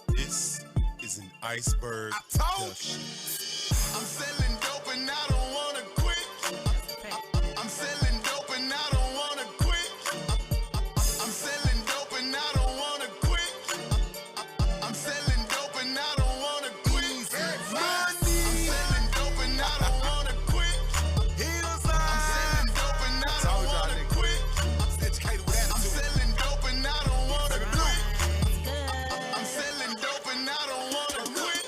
This is an iceberg production. I'm selling dope and I don't wanna quit. I'm selling dope and I don't wanna quit. I'm selling dope and I don't wanna quit. I'm selling dope and I don't wanna quit. I'm selling dope and I don't wanna quit. I'm selling dope and I don't wanna quit. I'm selling dope and I don't wanna quit. I'm selling dope and I don't wanna quit.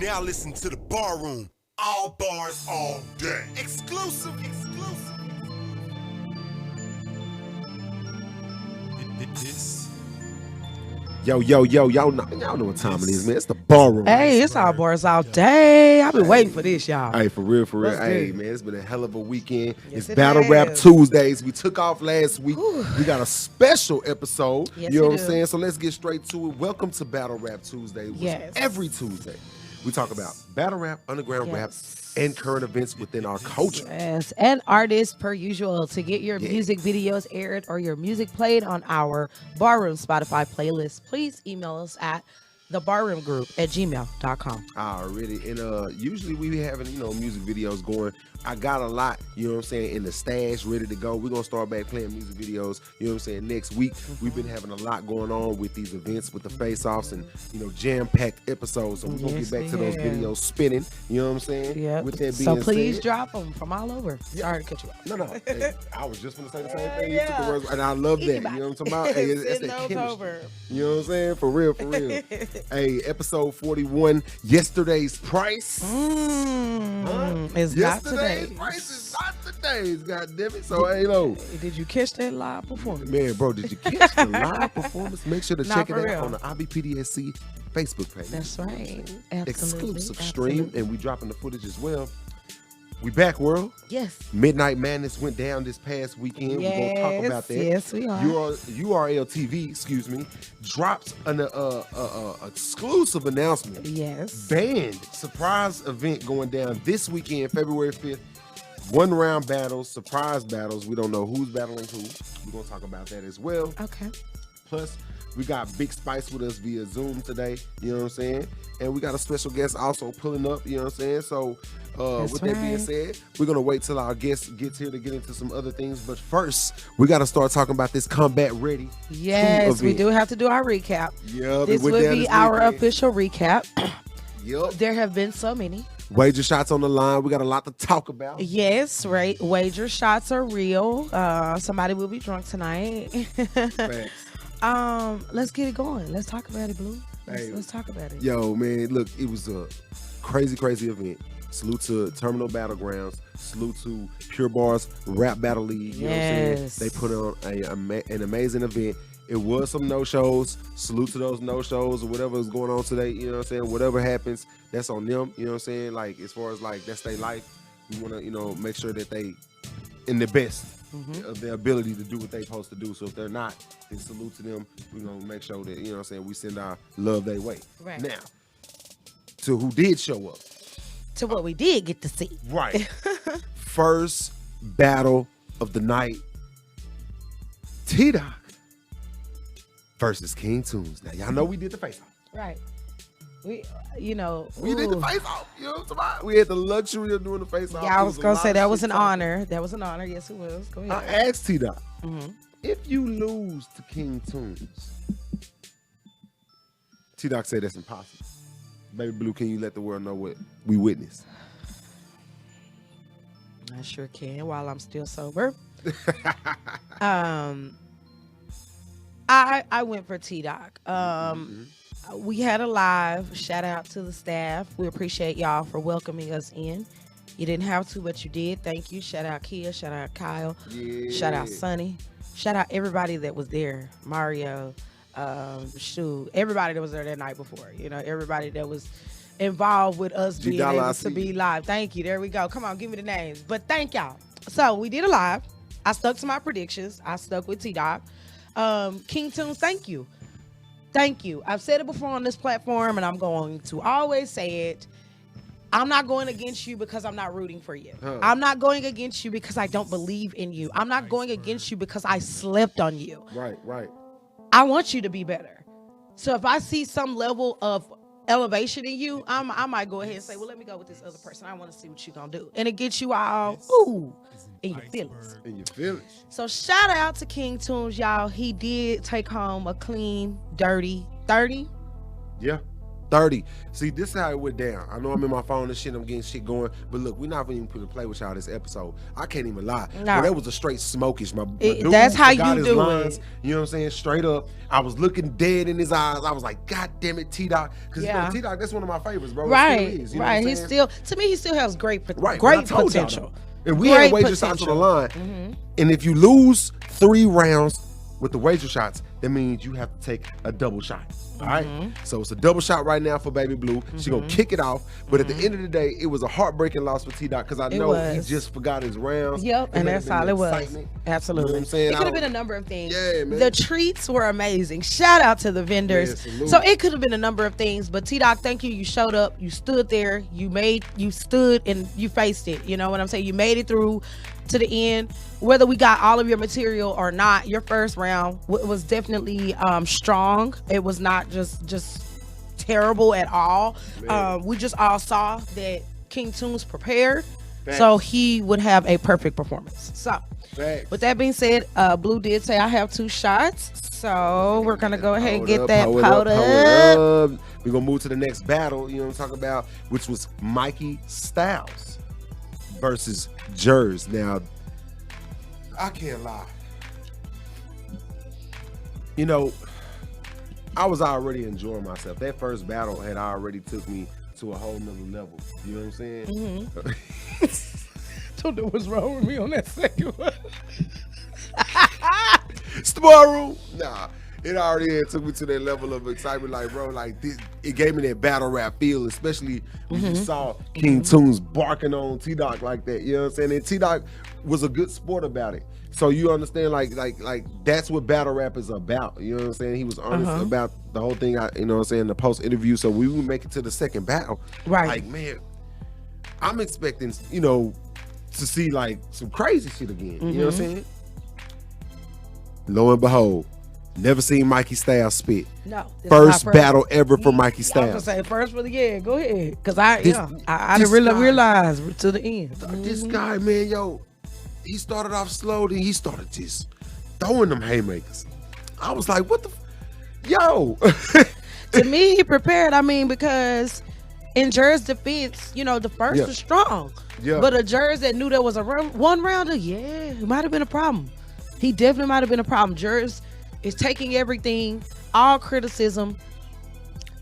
Now listen to the bar room. All bars, all day. Exclusive. This. Yo, y'all know what time it is, man. It's the bar room. Hey, it's our bars all day. I've been waiting for this, y'all. Hey, for real. Let's Hey, get it. man, it's been a hell of a weekend. Yes, It's it Battle has. Rap Tuesdays. We took off last week. We got a special episode. Yes, you know we what I'm do. saying? So let's get straight to it. Welcome to Battle Rap Tuesday. Which Yes. Every Tuesday, we talk about battle rap, underground rap, Yes. and current events within our culture. Yes, and artists per usual to get your music videos aired or your music played on our Barroom Spotify playlist. Please email us at thebarroomgroup@gmail.com. Already. And usually we be having, music videos going. I got a lot, you know what I'm saying, in the stash ready to go. We're going to start back playing music videos, you know what I'm saying, next week. We've been having a lot going on with these events, with the face-offs and, jam-packed episodes. So we're going to Yes, get back to we those have. videos spinning, you know what I'm saying? Yep. With that being So please said, drop them from all over. Sorry to cut you off. No. Hey, I was just going to say the same thing. You took Yeah. the words, and I love that. You know what I'm talking about? Hey, it's Send that those chemistry. over. You know what I'm saying? For real. Hey, episode 41, yesterday's price. It's not today. Yesterday's price is not today's, goddammit. So, hey, low. Did you catch that live performance? Man, bro, did you catch the live performance? Make sure to Nah, check it for out real. on the IBPDSC Facebook page. That's right. Absolutely. Exclusive stream, Absolutely. and we dropping the footage as well. We back, world. Yes. Midnight Madness went down this past weekend. We're going to talk about that. Yes, we are. URL TV, dropped an exclusive announcement. Yes. Band surprise event going down this weekend, February 5th. 1-round battles, surprise battles. We don't know who's battling who. We're going to talk about that as well. Okay. Plus, we got Big Spice with us via Zoom today. You know what I'm saying? And we got a special guest also pulling up. You know what I'm saying? So, with that being said, we're going to wait till our guest gets here to get into some other things. But first, we got to start talking about this Combat Ready. Yes, we event. do have to do our recap. Yep, This it went will down be this our weekend. official recap. Yep. There have been so many. Wager shots on the line. We got a lot to talk about. Yes, right. Wager shots are real. Somebody will be drunk tonight. Facts. Let's get it going. Let's talk about it, Blue. Hey. Let's talk about it. Yo, man, look, it was a crazy event. Salute to Terminal Battlegrounds. Salute to PureBars Rap Battle League. You know what I'm saying? Yes. They put on an amazing event. It was some no-shows. Salute to those no-shows or whatever is going on today. You know what I'm saying? Whatever happens, that's on them. You know what I'm saying? Like, as far as, like, that's their life. We want to, make sure that they in the best of their ability to do what they're supposed to do. So if they're not, then salute to them. We're going to make sure that, you know what I'm saying, we send our love their way. Right. Now, to who did show up. To what we did get to see. Right. First battle of the night. T-Doc versus King Tunes. Now, y'all know we did the face-off. Right. We did the face-off. You know what I'm talking about? We had the luxury of doing the face-off. Yeah, I It was a going lot to say of that was shit an talking. honor. That was an honor. Yes, it was. Go I ahead. asked T-Doc, Mm-hmm. if you lose to King Tunes, T-Doc said that's impossible. Baby Blue, can you let the world know what we witnessed? I sure can while I'm still sober. I went for T-Doc. We had a live. Shout out to the staff. We appreciate y'all for welcoming us in. You didn't have to, but you did. Thank you. Shout out Kia. Shout out Kyle. Yeah. Shout out Sonny. Shout out everybody that was there. Mario. Everybody that was there that night before. Everybody that was involved with us being able to be live. Thank you. There we go. Come on, give me the names. But thank y'all. So we did a live. I stuck to my predictions. I stuck with T-Doc. King Tunes, thank you. Thank you. I've said it before on this platform, and I'm going to always say it. I'm not going against you because I'm not rooting for you. I'm not going against you because I don't believe in you. I'm not going against you because I slept on you. Right. I want you to be better. So if I see some level of elevation in you, I might go ahead and say, well, let me go with this other person. I want to see what you're going to do. And it gets you all, ooh, in your feelings. In your feelings. So shout out to King Tunes, y'all. He did take home a clean, dirty 30. Yeah. 30. See, this is how it went down. I know I'm in my phone and shit, I'm getting shit going, but look, we're not even putting play with y'all this episode. I can't even lie. No. Well, that was a straight smokish. My dude that's how forgot you his do lines, it. You know what I'm saying? Straight up. I was looking dead in his eyes. I was like, God damn it, T-Doc. Because you know, T-Doc, that's one of my favorites, bro. Right, is, you know right. He still, to me, he still has great potential. And we had wager shots on the line. And if you lose 3 rounds with the wager shots, that means you have to take a double shot. All right, so it's a double shot right now for Baby Blue. She gonna kick it off, but at the end of the day, it was a heartbreaking loss for T-Doc because I know he just forgot his rounds. Yep, and that's all it was. Absolutely, you know what I'm saying? It could have been a number of things. Yeah, man. The treats were amazing. Shout out to the vendors. Man, so it could have been a number of things, but T-Doc, thank you. You showed up. You stood there. You stood and you faced it. You know what I'm saying? You made it through to the end. Whether we got all of your material or not, your first round was definitely strong. It was not just terrible at all. We just all saw that King Tunes prepared, so he would have a perfect performance. So with that being said, Blue did say I have 2 shots, so we're gonna go ahead and get that powder up. We're gonna move to the next battle, you know what I'm talking about, which was Mikey Styles versus Jers. Now, I can't lie. You know, I was already enjoying myself. That first battle had already took me to a whole nother level. You know what I'm saying? Don't know what's wrong with me on that second one. Spar room? Nah. It already took me to that level of excitement, like, bro, like, this, it gave me that battle rap feel, especially when you saw King Tunes barking on T-Doc like that, you know what I'm saying? And T-Doc was a good sport about it. So you understand, like that's what battle rap is about, you know what I'm saying? He was honest about the whole thing, you know what I'm saying, the post-interview, so we would make it to the second battle. Right. Like, man, I'm expecting, you know, to see, like, some crazy shit again, you know what I'm saying? Lo and behold, never seen Mikey Styles spit. No. First battle ever for Mikey Styles. I was gonna say first for the year. Go ahead, because I didn't really realize to the end. This guy, man, yo, he started off slow, then he started just throwing them haymakers. I was like, what the, yo. To me, he prepared. I mean, because in Jers' defense, you know, the first was strong. Yeah. But a Jers that knew there was a one rounder, it might have been a problem. He definitely might have been a problem. Jers is taking everything, all criticism,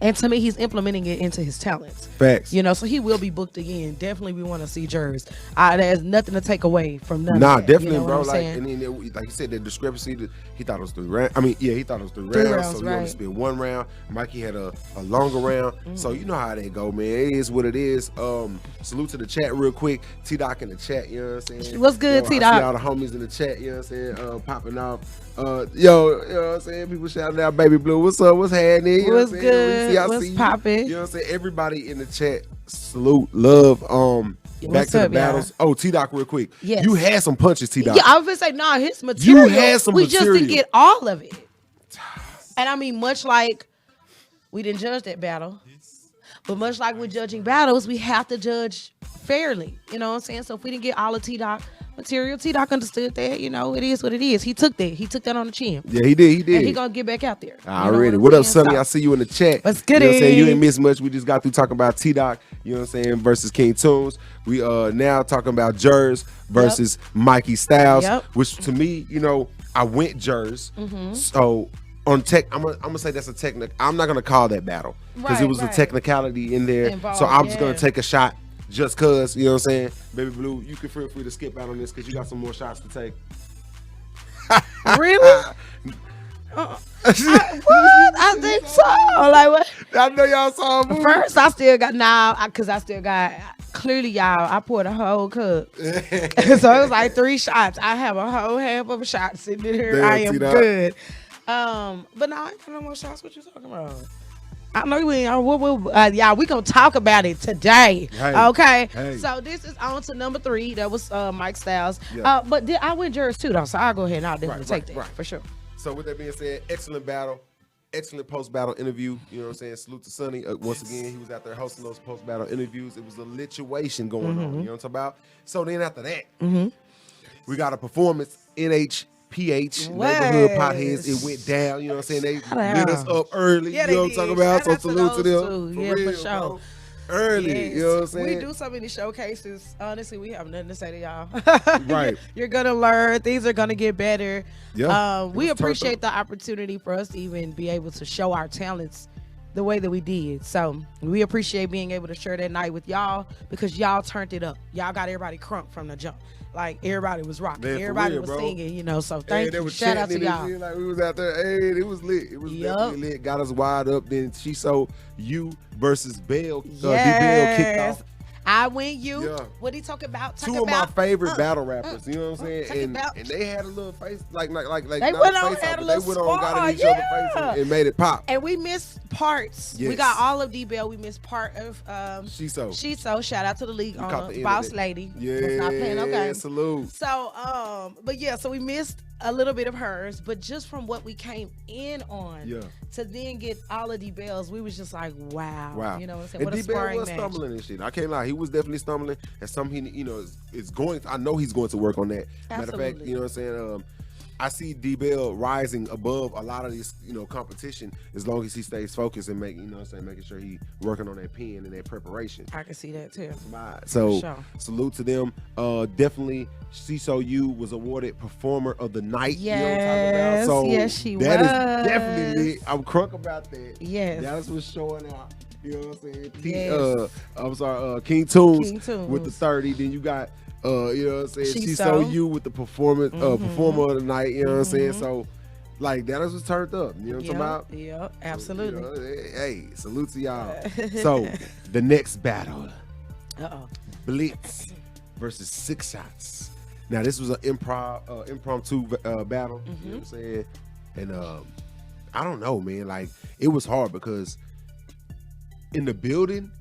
and to me, he's implementing it into his talents. Facts. You know, so he will be booked again. Definitely, we want to see Jers. There's nothing to take away from none of that. Definitely, you know bro. Like, and then, like you said, the discrepancy, he thought it was 3 rounds. I mean, yeah, he thought it was 3 rounds. So he only spent 1 round. Mikey had a longer round. So you know how that go, man. It is what it is. Salute to the chat real quick. T-Doc in the chat, you know what I'm saying? What's good, T-Doc? I see all the homies in the chat, you know what I'm saying? Popping off. You know what I'm saying? People shouting out Baby Blue. What's up? What's happening? You what's know what good? What's popping? You know what I'm saying? Everybody in the chat, salute, love. Back to the battles. Oh, T-Doc, real quick. Yes. You had some punches, T-Doc. Yeah, I was gonna say, nah, his material. You had some we material. just didn't get all of it. And I mean, much like we didn't judge that battle, but much like we're judging battles, we have to judge fairly. You know what I'm saying? So if we didn't get all of T-Doc material, T-Doc understood that, you know, it is what it is. He took that on the chin. Yeah, he did. And he gonna get back out there. Already. What up, Sonny? I see you in the chat. Let's get it. You know what I'm saying? You it. didn't miss much. We just got through talking about T-Doc, you know what I'm saying, versus King Tunes. We now talking about Jers versus Mikey Styles, which to me, you know, I went Jers. So on tech, I'm gonna say that's a technical. I'm not gonna call that battle because it was a technicality in there. So I'm just gonna take a shot just cause, you know what I'm saying? Baby Blue, you can feel free to skip out on this because you got some more shots to take. Really? What? I think so. Like what? I know y'all saw him. First, I still got clearly, y'all. I poured a whole cup, so it was like 3 shots. I have a whole half of a shot sitting in here. I am good. But no, I ain't got no more shots. What you talking about? I know we ain't. Y'all, we gonna talk about it today. Okay. So this is on to number 3. That was Mike Styles. But I went Jers too though, so I'll go ahead and I'll definitely take that for sure. So with that being said, excellent battle. Excellent post-battle interview. You know what I'm saying? Salute to Sonny. Once again, he was out there hosting those post-battle interviews. It was a lituation going on. You know what I'm talking about? So then after that, we got a performance, NHPH, Neighborhood Potheads. It went down. You know what I'm saying? They lit us up early. Yeah, you know what I'm talking about? So Shout out to salute to those them. two. Yeah, real, for sure. bro. Early. Yes. You know what I'm saying? We do so many showcases. Honestly, we have nothing to say to y'all. Right. You're going to learn. Things are going to get better. Yeah. We appreciate the opportunity for us to even be able to show our talents the way that we did. So we appreciate being able to share that night with y'all because y'all turned it up. Y'all got everybody crunk from the jump. Like, everybody was rocking. Man, everybody real, was bro. singing, you know. So thank you. Was Shout out to y'all. Like we was out there. Hey, it was lit. It was definitely lit. Got us wide up. Then SHEZSO you versus Bell. D-Bell kicked off. I win you. Yeah. What he talking about? Two of my favorite battle rappers. You know what I'm saying? And they had a little face like they not went on, face had off, a but they little went on, got in each spar, other's face and made it pop. And we missed parts. Yes. We got all of D-Bell. We missed part of SHEZSO. SHEZSO. Shout out to the league owner, the boss internet. lady. Yeah, was not playing no games. salute. So, but yeah, so we missed a little bit of hers, but just from what we came in on to then get all of D-Bells, we was just like, wow. You know what I'm saying? And What a D-Bell sparring was match. stumbling and shit. I can't lie. He was definitely stumbling. And something, you know, is going. I know he's going to work on that. Matter of fact, you know what I'm saying? I see D-Bell rising above a lot of this, you know, competition as long as he stays focused and making sure he working on that pen and that preparation. I can see that too. So sure. Salute to them. Definitely SHEZSO you was awarded Performer of the Night. Yes, you know what I'm talking about? So yes, she that was. is definitely lit. I'm crunk about that. Yes. That's what's showing out. You know what I'm saying? Yes. I'm sorry, King Tunes King Tunes. with the 30. Then you got you know what I'm saying? SHEZSO. SHEZSO you with the Performer of the Night. You know what I'm saying? So like that was turned up. You know what I'm talking about? Yep, absolutely. You know, hey, salute to y'all. So the next battle. Blitz versus Six Shots. Now this was an impromptu battle. You know what I'm saying? And I don't know, man. Like it was hard because in the building,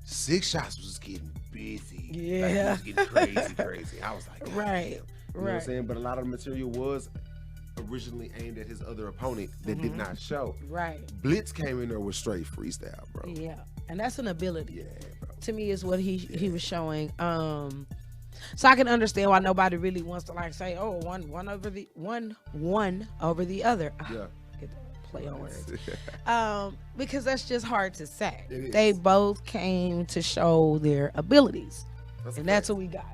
Six Shots was getting busy. Yeah. Like, he was getting crazy. I was like, God Right. damn. You know what I'm saying? But a lot of the material was originally aimed at his other opponent that did not show. Right. Blitz came in there with straight freestyle, bro. Yeah. And that's an ability. Yeah, bro. To me is what he was showing. So I can understand why nobody really wants to like say, oh, one over the other. Yeah. Get that play on words. Because that's just hard to say. It They is. both came to show their abilities. That's And that's what we got.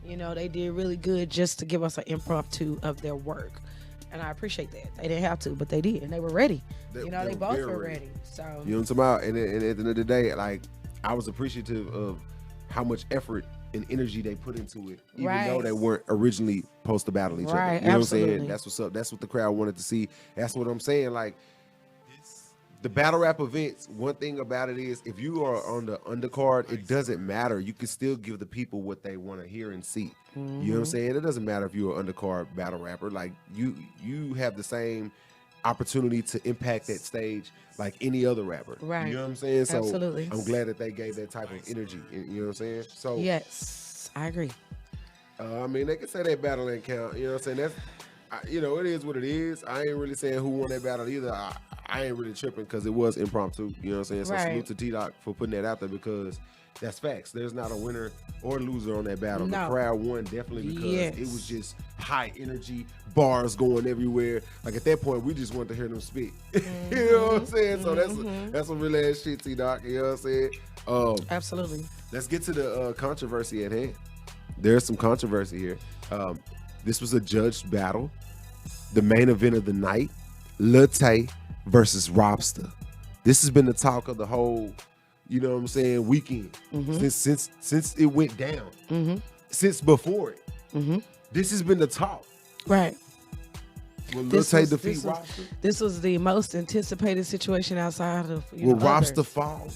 You know, they did really good just to give us an impromptu of their work. And I appreciate that. They didn't have to, but they did. And they were ready. They both very were ready. So You know what I'm talking about? And at the end of the day, like, I was appreciative of how much effort and energy they put into it, even though they weren't originally supposed to battle each other. Right, You know what I'm absolutely. saying? That's what's up. That's what the crowd wanted to see. That's what I'm saying. Like, the battle rap events, one thing about it is if you are on the undercard, it doesn't matter. You can still give the people what they want to hear and see. You know what I'm saying? It doesn't matter if you're an undercard battle rapper. Like, you have the same opportunity to impact that stage like any other rapper. Right. You know what I'm saying? So Absolutely. I'm glad that they gave that type of energy. You know what I'm saying? So yes, I agree. I mean, they can say that battle ain't count. You know what I'm saying? That's, it is what it is. I ain't really saying who won that battle either. I ain't really tripping because it was impromptu. You know what I'm saying? So Right. salute to T-Doc for putting that out there because that's facts. There's not a winner or loser on that battle. No. The crowd won definitely because Yes. it was just high energy, bars going everywhere. Like at that point, we just wanted to hear them spit. You know what I'm saying? So that's some real ass shit, T-Doc. You know what I'm saying? Absolutely. Let's get to the controversy at hand. There's some controversy here. This was a judged battle. The main event of the night, Lil Tay versus Robster. This has been the talk of the whole, you know what I'm saying, weekend. Since it went down. Since before it. This has been the talk. Right. Will Lil Tay defeat this Robster? This was the most anticipated situation outside of Will Robster others. fall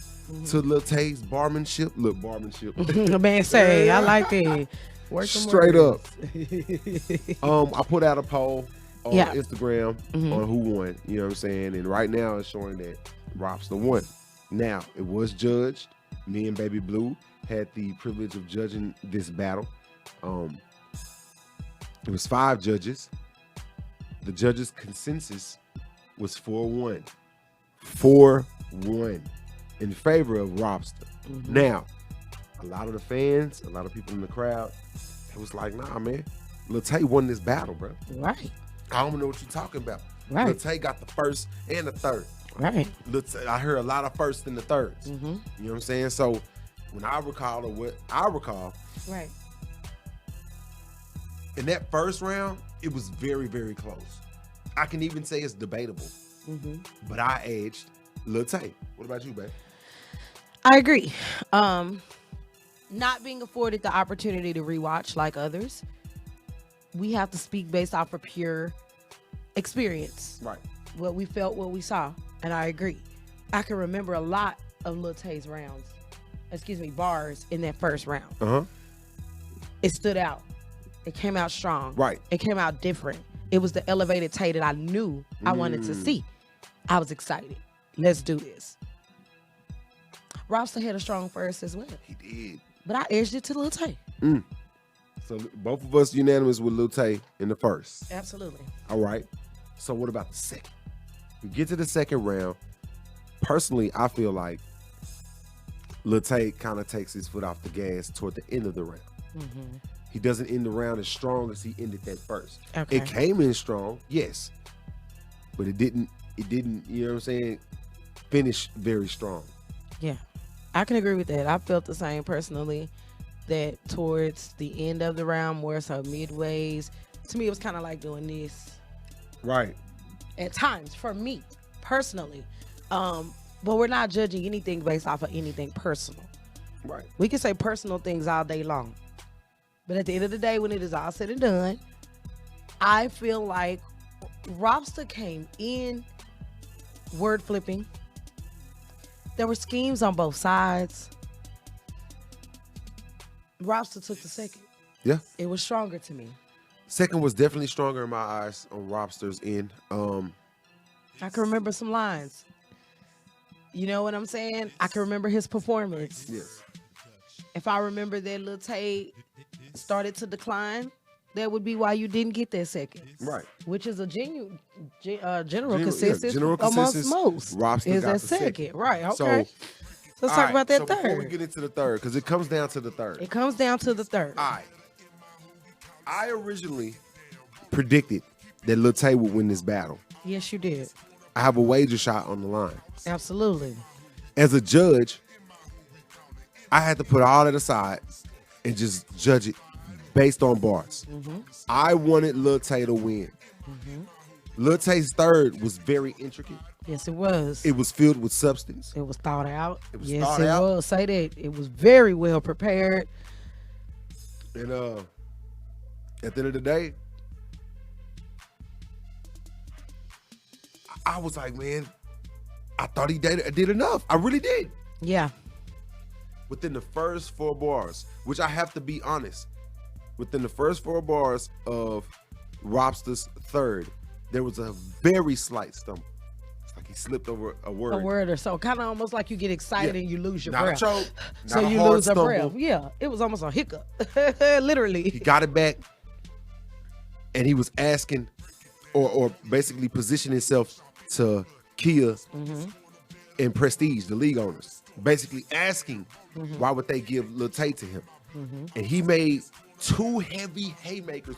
to Lil Tay's barmanship? Look, barmanship. A man say, I like that. Work them Straight words. I put out a poll on Yeah. Instagram on who won. You know what I'm saying? And right now it's showing that Robster won. Now, it was judged. Me and BABYBLUE had the privilege of judging this battle. It was 5 judges. The judges' consensus was 4-1. 4-1 in favor of Robster. Now, a lot of the fans, a lot of people in the crowd, it was like, nah, man, Lil Tay won this battle, bro. Right. I don't know what you're talking about. Right. Lil Tay got the first and the third. Right. Lil Tay, I heard a lot of firsts and the thirds. You know what I'm saying? So when I recall, or what I recall, Right. in that first round, it was very, very close. I can even say it's debatable. But I edged Lil Tay. What about you, babe? I agree. Not being afforded the opportunity to rewatch like others, we have to speak based off of pure experience. Right. What we felt, what we saw. And I agree. I can remember a lot of Lil Tay's bars in that first round. It stood out. It came out strong. Right. It came out different. It was the elevated Tay that I knew I wanted to see. I was excited. Let's do this. Robster had a strong first as well. He did. But I edged it to Lil Tay. So both of us unanimous with Lil Tay in the first. Absolutely. All right. So what about the second? We get to the second round. Personally, I feel like Lil Tay kind of takes his foot off the gas toward the end of the round. He doesn't end the round as strong as he ended that first. Okay. It came in strong, yes. But it didn't, you know what I'm saying, finish very strong. Yeah. I can agree with that. I felt the same personally, that towards the end of the round, more so midways, to me it was kind of like doing this. Right. At times, for me, personally. But we're not judging anything based off of anything personal. Right. We can say personal things all day long. But at the end of the day, when it is all said and done, I feel like Robster came in word flipping. There were schemes on both sides. Robster took the second. Yeah. It was stronger to me. Second was definitely stronger in my eyes on Robster's end. I can remember some lines. You know what I'm saying? I can remember his performance. Yes. If I remember that Lil Tay started to decline, that would be why you didn't get that second. Right. Which is a general consensus amongst most. Robster is got that the second. Right, okay. So, Let's talk about that Before we third. get into the third, because it comes down to the third. It comes down to the third. All right. I originally predicted that Lil Tay would win this battle. Yes, you did. I have a wager shot on the line. Absolutely. As a judge, I had to put all that aside and just judge it based on bars. I wanted Lil Tay to win. Lil Tay's third was very intricate. Yes, it was. It was filled with substance. It was thought out. It was yes, thought it out. was. Say that. It was very well prepared. And at the end of the day, I was like, man, I thought he did enough. I really did. Yeah. Within the first 4 bars, which I have to be honest, within the first 4 bars of Robster's third, there was a very slight stumble. It's like he slipped over a word. A word or so. Kind of almost like you get excited Yeah. and you lose your Not breath. a choke, So not a you hard lose a stumble. breath. Yeah. It was almost a hiccup. He Literally. got it back, and he was asking, or basically positioning himself to Kia and Prestige, the league owners, basically asking why would they give Lil Tay to him, and he made 2 heavy haymakers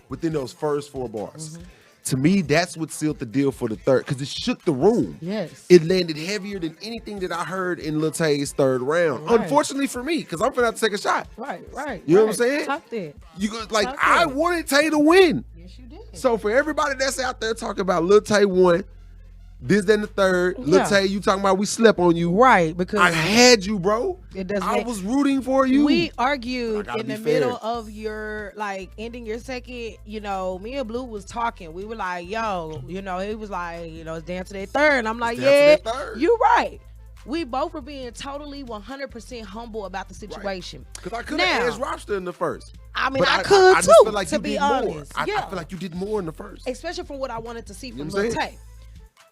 within those first 4 bars. To me, that's what sealed the deal for the third, because it shook the room. Yes. It landed heavier than anything that I heard in Lil Tay's third round. Right. Unfortunately for me, because I'm gonna have to take a shot. Right. You know what I'm saying? Talk that. You go, like, Talk I that. wanted Tay to win. Yes, you did. So for everybody that's out there talking about Lil Tay won, this, then the third, Lil Yeah. Tay, you talking about we slept on you. Right, because I had you, bro. It doesn't I make- was rooting for you. we I argued gotta in the be fair. middle of your, like, ending your second, you know, me and Blue was talking. We were like, yo, you know, he was like, you know, it's down to that third. And I'm like, down to yeah, that third. you're right. We both were being totally 100% humble about the situation. Because I could have Now- edged Robster in the first. I mean, But I could I too, just feel like to you be did honest. more. I Yeah. feel like you did more in the first. Especially from what I wanted to see You from know what I'm Lil saying? Tay.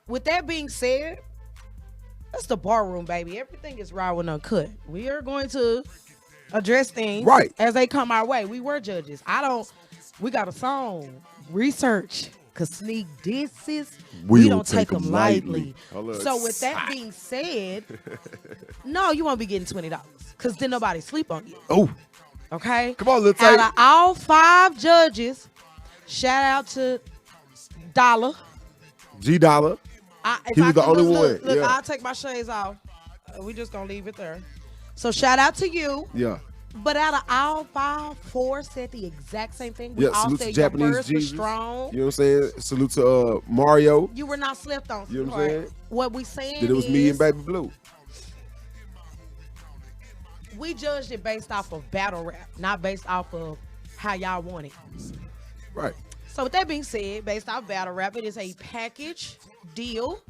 With that being said, that's the bar room, baby. Everything is raw and uncut. We are going to address things Right. as they come our way. We were judges. We got a song, research, Because sneak disses, We we don't don't take take 'em them lightly. lightly. So with that being said, no, you won't be getting $20 because then nobody sleep on you. Oh, Okay? come on, Lil Tay. Out of all 5 judges, shout out to Dollar. G Dollar. If He was I the could only look, one, yeah. I'll take my shades off. We just gonna leave it there. So shout out to you. Yeah. But out of all 5, 4 said the exact same thing. We Yeah, all salute said to your Japanese words were Jesus. strong. You know what I'm saying? Salute to Mario. You were not slept on. You know what I'm sweetheart. saying? What we saying That it was is me and Baby Blue. we judged it based off of battle rap, not based off of how y'all want it. Right. So with that being said, based off battle rap, it is a package deal.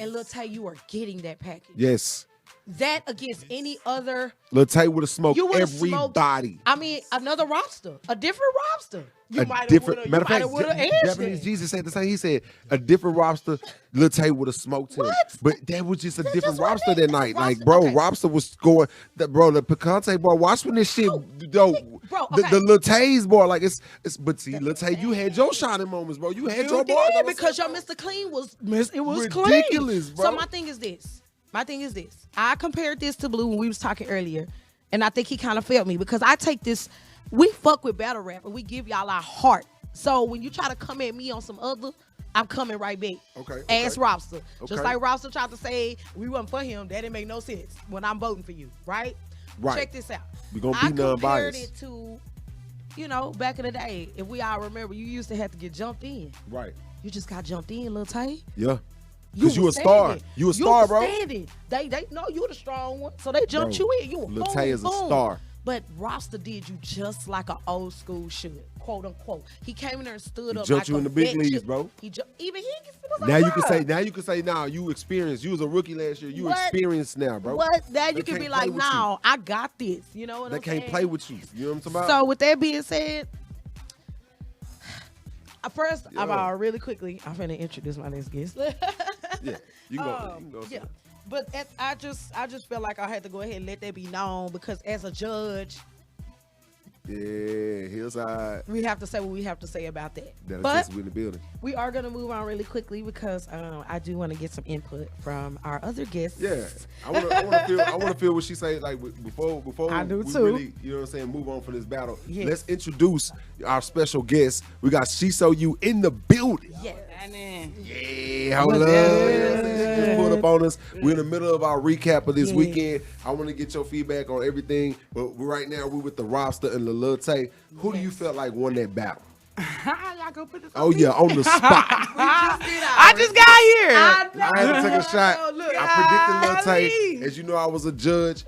And Lil Tay, you are getting that package. Yes. That against any other, Lil Tay would have smoked you would have smoked. everybody. I mean, another Robster, a different Robster. You A might have different would matter have of fact, edged Japanese it. Jesus said the same. He said a different Robster, Lil Tay would have smoked him. What? But that was just a That's different just what Robster it that is. night. Like, Robster- bro, okay. Robster was going. Bro, the Picante boy, watch when this shit, though. Bro, The okay. Lil Tay's boy, like it's. But see, Lil Tay, you had your shining moments, bro. You had your You boy. did, because your Mr. Clean was clean. Ridiculous, bro. So my thing is this. I compared this to Blue when we was talking earlier, and I think he kind of failed me because I take this. We fuck with battle rap and we give y'all our heart. So when you try to come at me on some other, I'm coming right back. Okay, Ask okay. Robster. Okay. Just like Robster tried to say we wasn't for him. That didn't make no sense when I'm voting for you, right? Right. Check this out. We gonna I be compared non-biased. it to, back in the day, if we all remember, you used to have to get jumped in. Right. You just got jumped in, Lil Tay. Yeah. Because you a was star. standing. You a star, was bro. Standing. They know you the strong one, so they jumped Bro, you in. You were Lil boom, Tay is a boom. star. But Robster did you just like an old school should, quote unquote. He came in there and stood He up. jumped like you a in the big vet leagues, should. bro. Even he was Now on you can fire. say, you experienced. You was a rookie last year. You What? experienced now, bro. What? Now They you can can't be play like, with no, I got this. You know what They I'm can't saying? play with you. You know what I'm talking about? So with that being said, first of Yeah. all, really quickly, I'm finna introduce my next guest. Yeah, you can go. You can go. Yeah. But I just felt like I had to go ahead and let that be known because as a judge, Yeah, hillside. we have to say what we have to say about that. That But assist in the building. we are gonna move on really quickly because I do want to get some input from our other guests. Yeah, I want to feel what she say. Like before I do we too. really, you know what I'm saying, move on from this battle. Yes. Let's introduce our special guest. We got SHEZSO you in the building. Yes. Yeah, hold up. Just pulled up on us. We're in the middle of our recap of this Yeah. weekend. I want to get your feedback on everything. But right now, we're with the Robster and the Lil Tay. Who do you feel like won that battle? Y'all go put this Oh, yeah, on the spot. I just got here. I had to take a shot. Look. I predicted Lil Tay. Golly. As you know, I was a judge.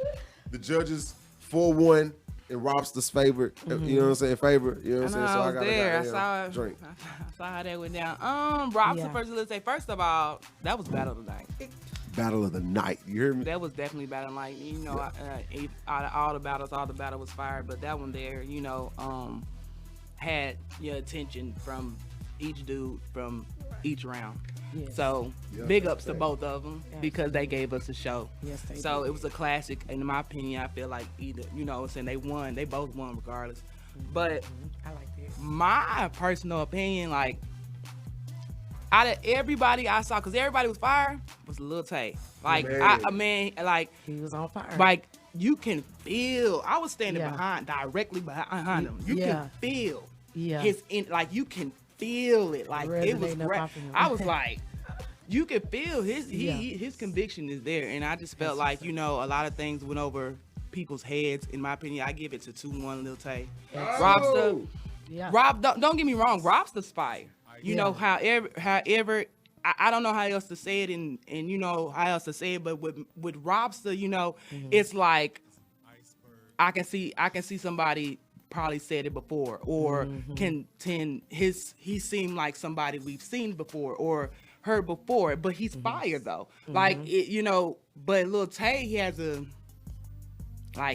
The judges 4-1 in Robster's favor. You know what I'm saying? Favor. You know what I'm saying? So I was got a there. I goddamn saw it. drink. I saw how that went down. Robster Yeah. versus Let's say first of all, that was battle of the night. Battle of the night. You hear me? That was definitely battle of the night. You know, out of all the battle was fired, but that one there, had your attention from each dude from each round. Yes. So Yeah, big ups to thanks. both of them because they gave us a show. Yes, they So did. it was a classic. In my opinion, I feel like either, saying they won. They both won regardless. But I like that. my personal opinion, like, out of everybody I saw, because everybody was fire, was Lil Tay. Like, Man. like, He was on fire. like you can feel. I was standing Yeah. directly behind him. You Yeah. can feel Yeah. like you can feel it. Like it was Resonating up great. off of him. I was like, you can feel Yeah. his conviction is there, and I just felt like a lot of things went over people's heads. In my opinion, I give it to 2-1 Lil Tay. Robster. Yeah. Rob, don't get me wrong, Robster's fire. You Yeah. know, however, I don't know how else to say it, and how else to say it, but with Robster, Mm-hmm. it's like I can see somebody probably said it before, or Mm-hmm. he seemed like somebody we've seen before or heard before, but he's Mm-hmm. fire though. Like but Lil Tay, he has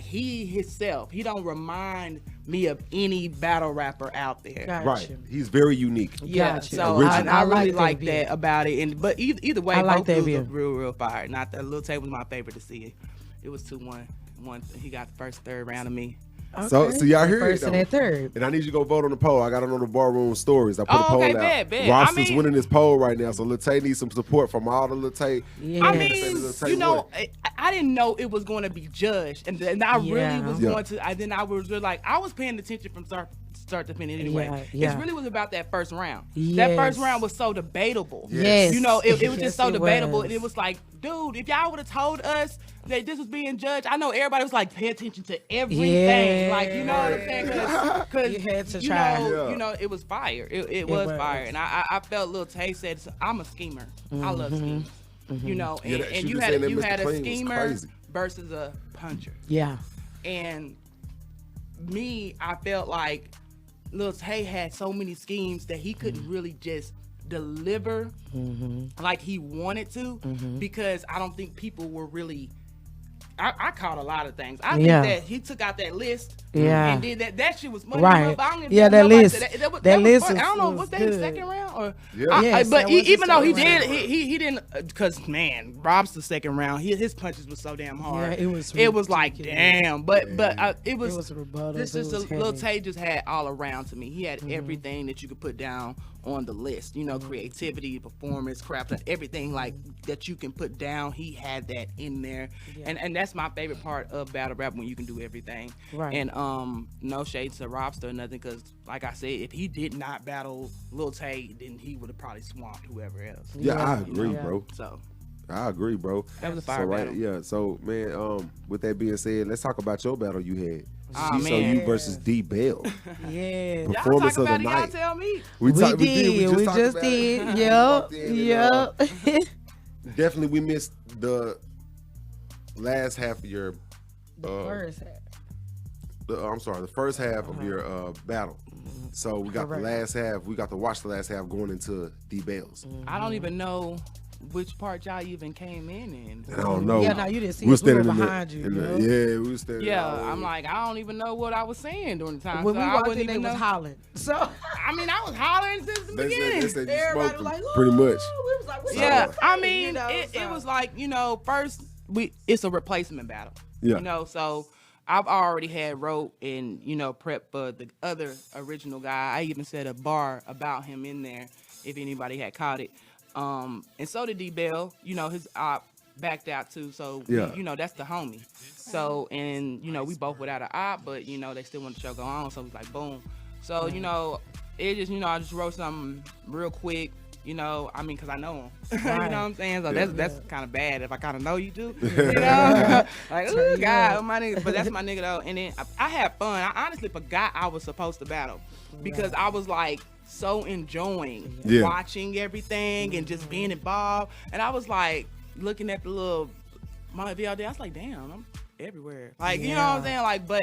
he himself, he don't remind me of any battle rapper out there. Gotcha. Right. He's very unique. Yeah, Gotcha. so Original. I I really like that like view. that about it. But either way, I like both that dudes view. look real fire. Not that Lil Tay was my favorite to see. It was 2-1. He got the first third round of me. So y'all hear first it and though. that third. And I need you to go vote on the poll. I got it on the Barroom Stories. I put a poll out. Bet. Robster's I mean, winning this poll right now, so Lil Tay needs some support from all the Lil Tay. Yeah. I mean, you know, I didn't know it was going to be judged, and I really was going to. I was really like, I was paying attention from start to finish anyway. It really was about that first round. That first round was so debatable. Yes. You know, it was just so Yes, it debatable, was. and it was like, dude, if y'all would have told us that this was being judged, I know everybody was like, pay attention to everything. Like, you know what I'm saying? Because You had to try. you know, it was fire. It was fire, and I felt Lil Tay said, I'm a schemer. I love schemers. You know, and you had a schemer versus a puncher. Yeah. And me, I felt like Lil Tay had so many schemes that he couldn't really just deliver like he wanted to, because I don't think people were really. I caught a lot of things. I think that he took out that list and did that. That shit was money. Right. That list. That list. I don't know. Was that his good. second round or? Yes, but that was his even though he second did, round. he didn't. Because man, Robster's second round, his punches was so damn hard. Yeah, it was like ridiculous. damn. But it was. It was rebuttals. This It is was Lil heavy. Tay just had all around to me. He had everything that you could put down on the list. You know, creativity, performance, craft, everything like that you can put down. He had that in there, and that's my favorite part of battle rap, when you can do everything. Right. And no shade to Robster or nothing, because like I said, if he did not battle Lil Tay, then he would have probably swamped whoever else. Yeah, I agree, Yeah. bro. So I agree, bro. that was a fire battle. Yeah. So man, with that being said, let's talk about your battle you had. Oh, SHEZSO man. you versus D Bell. Yeah. Y'all Performance talk of the about it, y'all night. tell me. We did. We talked just about it. did. We Yep. walked in and, Yep. Definitely, we missed the last half of your. First half. The first half of your battle. So we got Correct. the last half. We got to watch the last half going into D Bells. I don't even know which part y'all even came in. And I don't know. Yeah, no, you didn't see We were us. We were standing behind you. yeah, we were standing. Yeah, all the way. I'm like, I don't even know what I was saying during the time. When so we I walked wouldn't in, they even was know. hollering. So I mean, I was hollering since the They beginning. said you everybody smoked was like, them, pretty much. We was like, what Yeah, the I fuck? mean, You know, it so- was like, you know, first it's a replacement battle. Yeah. You know, so I've already had wrote and, you know, prep for the other original guy. I even said a bar about him in there if anybody had caught it. And so did D Bell. You know, his op backed out too. So Yeah. you know, that's the homie. So, and you know, we both without an op, but you know, they still want the show go on. So it was like boom. So, you know, it just, you know, I just wrote something real quick. You know, I mean, because I know him. You know what I'm saying? So that's kind of bad if I kind of know you too. You know? Like, ooh, God, my nigga. But that's my nigga, though. And then I had fun. I honestly forgot I was supposed to battle because I was like so enjoying watching everything and just being involved. And I was like looking at the little my VLD. I was like, damn, I'm everywhere. Like, you know what I'm saying? Like, but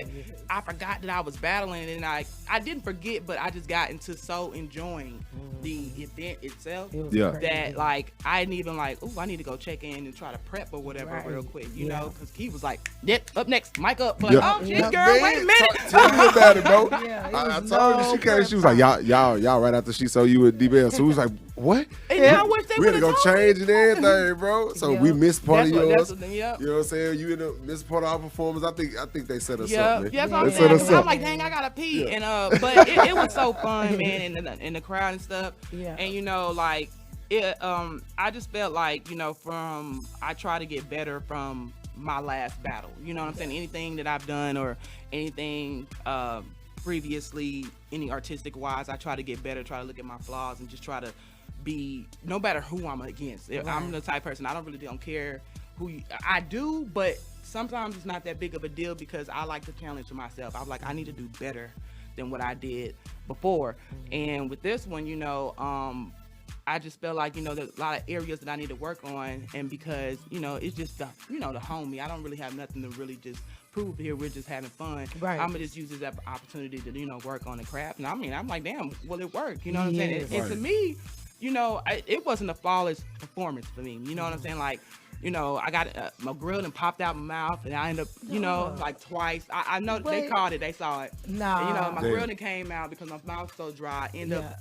I forgot that I was battling, and I didn't forget, but I just got into so enjoying the event itself Yeah. that like I didn't even like, ooh, I need to go check in and try to prep or whatever real quick, you know, because he was like, yep, up next, mic up, like, oh shit, girl, Man, wait a minute. Tell me about it, bro. Yeah, it I was told her, she came. She was like, y'all right after she saw you with D Bell. So we was like, what? And I wish they We had to would go have change and everything, bro. So we missed part of yours. Yep. You know what I'm saying? You ended up missing part of our performance. I think they set us up, Yeah, man. yeah, They I'm set saying. us I'm up. like, dang, I gotta pee, and but it was so fun, man, in the crowd and stuff. Yeah. And you know, like it, I just felt like, you know, I try to get better from my last battle. You know what I'm saying? Anything that I've done or anything previously, any artistic wise, I try to get better. Try to look at my flaws and just try to be, no matter who I'm against. I'm the type of person, I don't care who I do, but sometimes it's not that big of a deal because I like to challenge myself. I'm like, I need to do better than what I did before. And with this one, you know, I just felt like, you know, there's a lot of areas that I need to work on, and because, you know, it's just the, you know, the homie. I don't really have nothing to really just prove here. We're just having fun. Right. I'm gonna just use this opportunity to, you know, work on the craft. And I mean, I'm like, damn, will it work? You know what I'm saying? And, and to me, you know, it wasn't a flawless performance for me. You know what I'm saying? Like, you know, I got my grill and popped out my mouth, and I ended up, you know, like twice. I know they caught it, they saw it. Nah. And, you know, my Damn. grill came out because my mouth was so dry. I ended up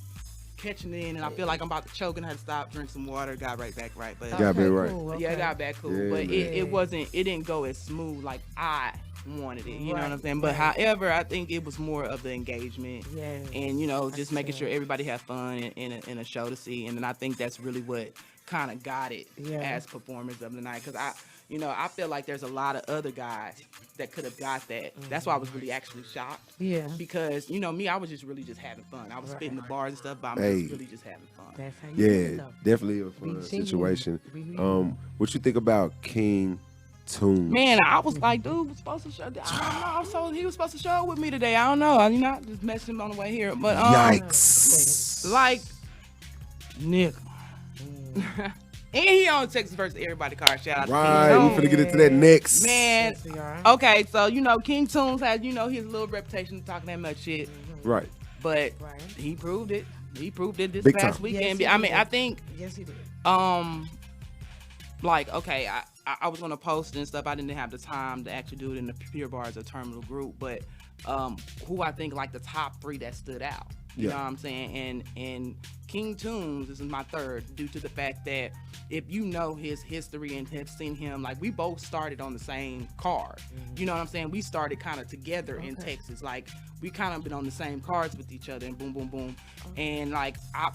catching in, and I feel like I'm about to choke, and I had to stop, drink some water, got right back right. But Got back right. Cool, yeah, it got back cool. Yeah, but man. it didn't go as smooth like I wanted it. You know what I'm saying? But however, I think it was more of the engagement, and just making sure everybody had fun in a show to see, and then I think that's really what kind of got it as performers of the night, because I feel like there's a lot of other guys that could have got that. That's why I was really actually shocked. Yeah. Because, me, I was just really just having fun. I was spitting the bars and stuff, but I'm just really just having fun. That's how you definitely a fun situation. What you think about King Tunes? Man, I was like, dude was supposed to show. I don't know. He was supposed to show with me today. I don't know. I just messaged him on the way here. But Yikes. Like, nigga. And he on Texas versus Everybody card. Shout out right, to King we finna get into that next. Man, okay, so King Tunes has his little reputation of talking that much shit. Right. But he proved it. He proved it this Big past time. weekend. Yes, I think. Yes, he did. Like, okay, I was gonna post and stuff. I didn't have the time to actually do it in the PureBars or Terminal group, but who I think like the top 3 that stood out. You know what I'm saying? And King Tunes, this is my third, due to the fact that if you know his history and have seen him, like we both started on the same card. You know what I'm saying? We started kind of together in Texas. Like we kind of been on the same cards with each other and boom, boom, boom. And like I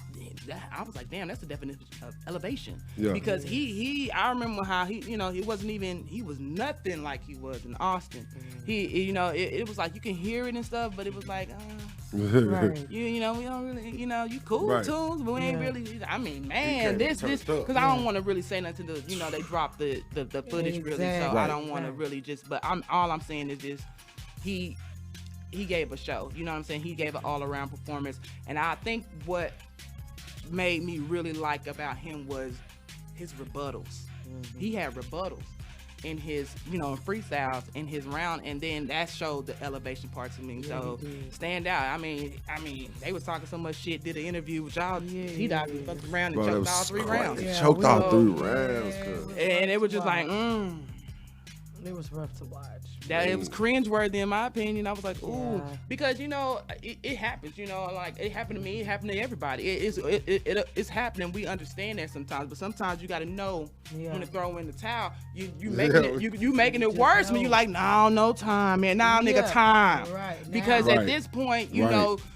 was like, damn, that's the definition of elevation. Yeah. Because I remember how he was nothing like he was in Austin. It was like you can hear it and stuff, but it was like, right. we don't really, you cool Tunes, but we ain't really. I mean, man, this, because I don't want to really say nothing to they dropped the footage really, so I don't want to really just. But all I'm saying is this, he gave a show. You know what I'm saying? He gave an all around performance, and I think what made me really like about him was his rebuttals. He had rebuttals in his, freestyles in his round, and then that showed the elevation part to me. So stand out. I mean, they was talking so much shit. Did an interview with y'all. He died in the fucking round and choked all 3 rounds. Choked all 3 rounds. And it was just like, It was rough to watch. It was cringeworthy in my opinion. I was like, ooh, because it happens. Like it happened to me. It happened to everybody. It's happening. We understand that sometimes, but sometimes you got to know when to throw in the towel. You making it worse when you like, no time, man. Nigga, time. Right. Because at this point,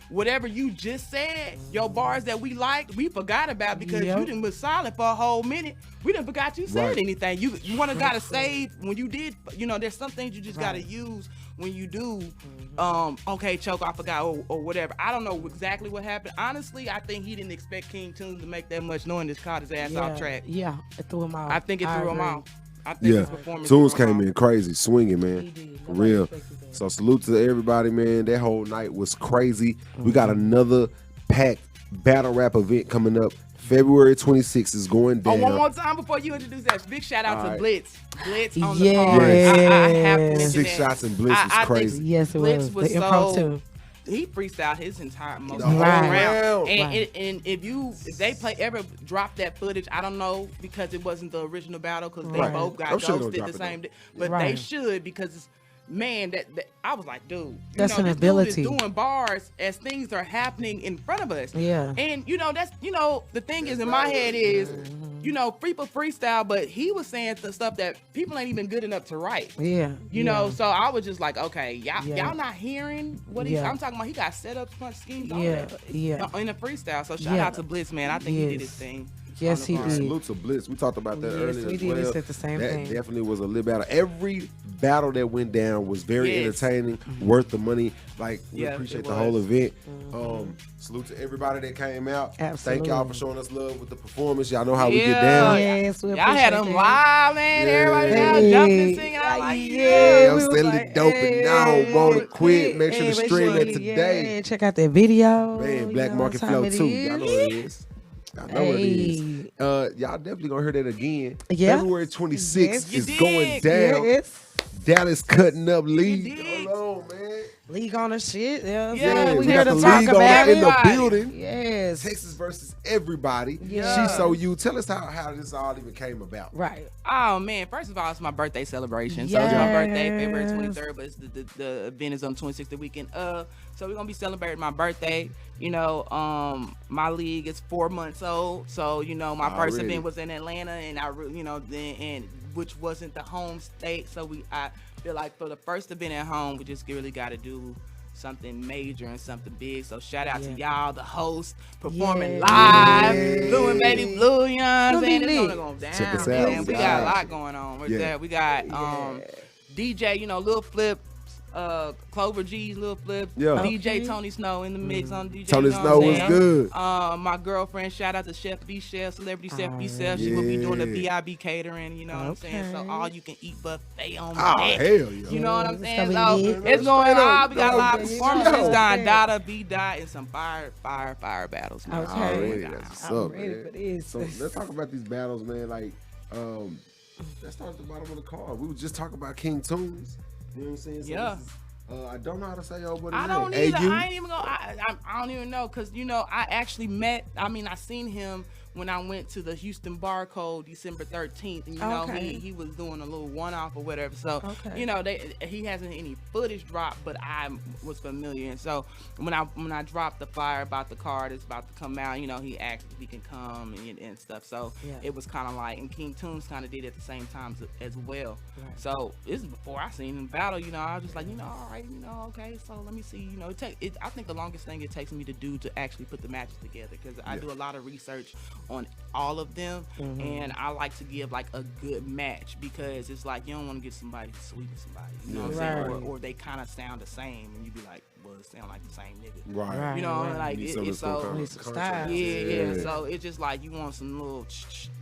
whatever you just said, your bars that we liked, we forgot about because you done was silent for a whole minute. We done forgot you said anything. You gotta save when you did. There's some things you just gotta use when you do. Okay, choke, I forgot or whatever. I don't know exactly what happened. Honestly, I think he didn't expect King Tunes to make that much noise. This caught his ass off track. Yeah, it threw him off. I think it threw him off. I think his performance. Tunes came in crazy, swinging, man. For real. So salute to everybody, man. That whole night was crazy. We got another packed battle rap event coming up. February 26th is going down. One more time before you introduce that. Big shout out to Blitz. Blitz on the card. I have to mention 6 shots and Blitz was crazy. Yes, it Blitz was. The impromptu. He freestyled his entire most round. And if they ever drop that footage, I don't know because it wasn't the original battle because they both got ghosted the same day. But they should because it's, man, that I was like, dude, that's an ability. Dude is doing bars as things are happening in front of us. Yeah. And that's the thing is in my head is, freestyle, but he was saying the stuff that people ain't even good enough to write. Yeah. So I was just like, okay, y'all not hearing what I'm talking about. He got setups, punch schemes, all that. In a freestyle. So shout out to Blitz, man. I think he did his thing. Yes, he did. Salute to Blitz. We talked about that earlier. We did. Said the same thing. That definitely was a lit battle. Every battle that went down was very entertaining, worth the money. Like we appreciate the whole event. Salute to everybody that came out. Absolutely. Thank y'all for showing us love with the performance. Y'all know how we get down. Yes, we y'all had them live, man. Everybody down jumping, singing. I I'm selling dope and now want to quit. Make sure to stream that today. Check out that video. Man, Black Market Flow 2. Y'all know what it is. I know what it is. Y'all definitely gonna hear that again. February 26th is going down. Dallas cutting up league. Hold on, man. League on the shit. Yeah, Yeah, we we here got to the talk league about in it. the building. Yes. Texas versus everybody. Yeah. SHEZSO you. Tell us how this all even came about. Right. Oh man! First of all, it's my birthday celebration. So it's my birthday, February 23rd, but it's the event is on the 26th, the weekend of. So we're gonna be celebrating my birthday. You know, my league is 4 months old. So you know, my first event was in Atlanta, and which wasn't the home state. So I feel like for the first event at home, we just really got to do something major and something big. So shout out to y'all, the host, performing live, Blue and Baby Blue, you know what I'm saying? It's gonna go down. Check us out. Man. We got a lot going on. We got DJ, you know, Lil Flip, Clover G's Lil Flip, DJ Tony Snow in the mix on DJ. Tony Snow was good. My girlfriend, shout out to Chef B Chef, Celebrity Chef B Chef. She will be doing the VIB catering, you know what I'm saying? So all you can eat buffet on Oh, deck. hell yeah. You know what I'm saying? gonna be So lit. it's going on. We got a lot of Yeah. performances done. Dada, B Dot, and some fire battles. Man. Okay. Already, that's what's I'm up, ready man. for this. So let's talk about these battles, man. Like, let's start at the bottom of the card. We were just talking about King Tunes. You know what I'm saying? So Yeah. this is, I don't know how to say what his I name. don't either. AU? I ain't even gonna. I don't even know because you know I actually met. I mean I seen him when I went to the Houston Barcode December 13th, and you know he was doing a little one-off or whatever. So you know he hasn't any footage dropped, but I was familiar. And so when I dropped the flyer about the card that's about to come out, you know he asked if he can come and stuff. So it was kind of like, and King Tunes kind of did it at the same time as well. Right. So this is before I seen him battle. You know I was just like, you know, all right, you know, okay. So let me see. You know, I think the longest thing it takes me to do to actually put the matches together because I do a lot of research on all of them, and I like to give like a good match because it's like you don't want to get somebody to sweeten somebody, you know what I'm saying? Or they kind of sound the same, and you be like, well, it sound like the same nigga, right? You know, like it's so style. Yeah. So it's just like you want some little,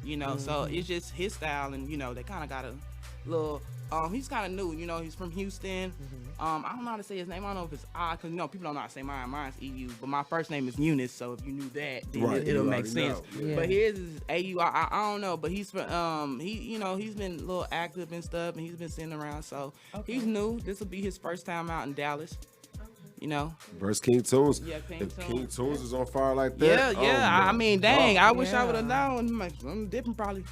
you know. So it's just his style, and you know they kind of got a little. He's kind of new, you know. He's from Houston. I don't know how to say his name. I don't know if it's odd because you know people don't know how to say mine. Mine's EU, but my first name is Eunice. So if you knew that, then it'll make sense. Yeah. But his is AU. I don't know, but he's from he's been a little active and stuff, and he's been sitting around. So he's new. This will be his first time out in Dallas. You know, versus King Tunes. Yeah, if King Tunes is on fire like that, I mean, dang, I wish I would have known. I'm different, probably.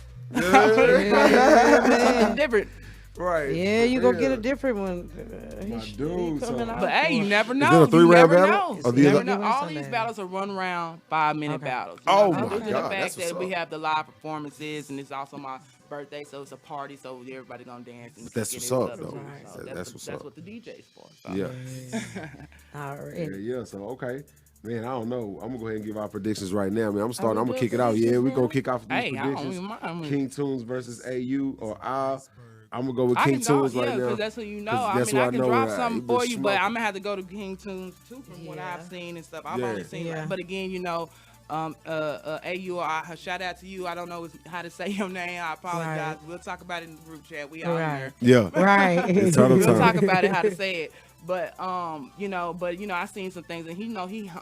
Different. Right. Yeah, you gonna get a different one. But hey, you never know. Is it a 3-round battle? You never know. All these battles are 1 round, 5-minute battles. Oh my Due to the God, fact that we have the live performances, and it's also my birthday, so it's a party, so everybody gonna dance. And that's what's up, though. So that's what's up. That's what the DJ's for. So. Yeah. All right. Yeah. So okay. Man, I don't know. I'm gonna go ahead and give our predictions right now. Man, I'm gonna kick it out. Yeah, we're gonna kick off these predictions. I don't even mind. King Tunes versus AU or I'm gonna go with King Tunes right now. because that's what you know. I mean, I can drop something for you, but I'm gonna have to go to King Tunes too from what I've seen and stuff. I've only seen, but again, you know, AU, shout out to you. I don't know how to say your name. I apologize. Right. We'll talk about it in the group chat. We all in there. Yeah. Right. We'll talk about it, how to say it. But you know, I seen some things, and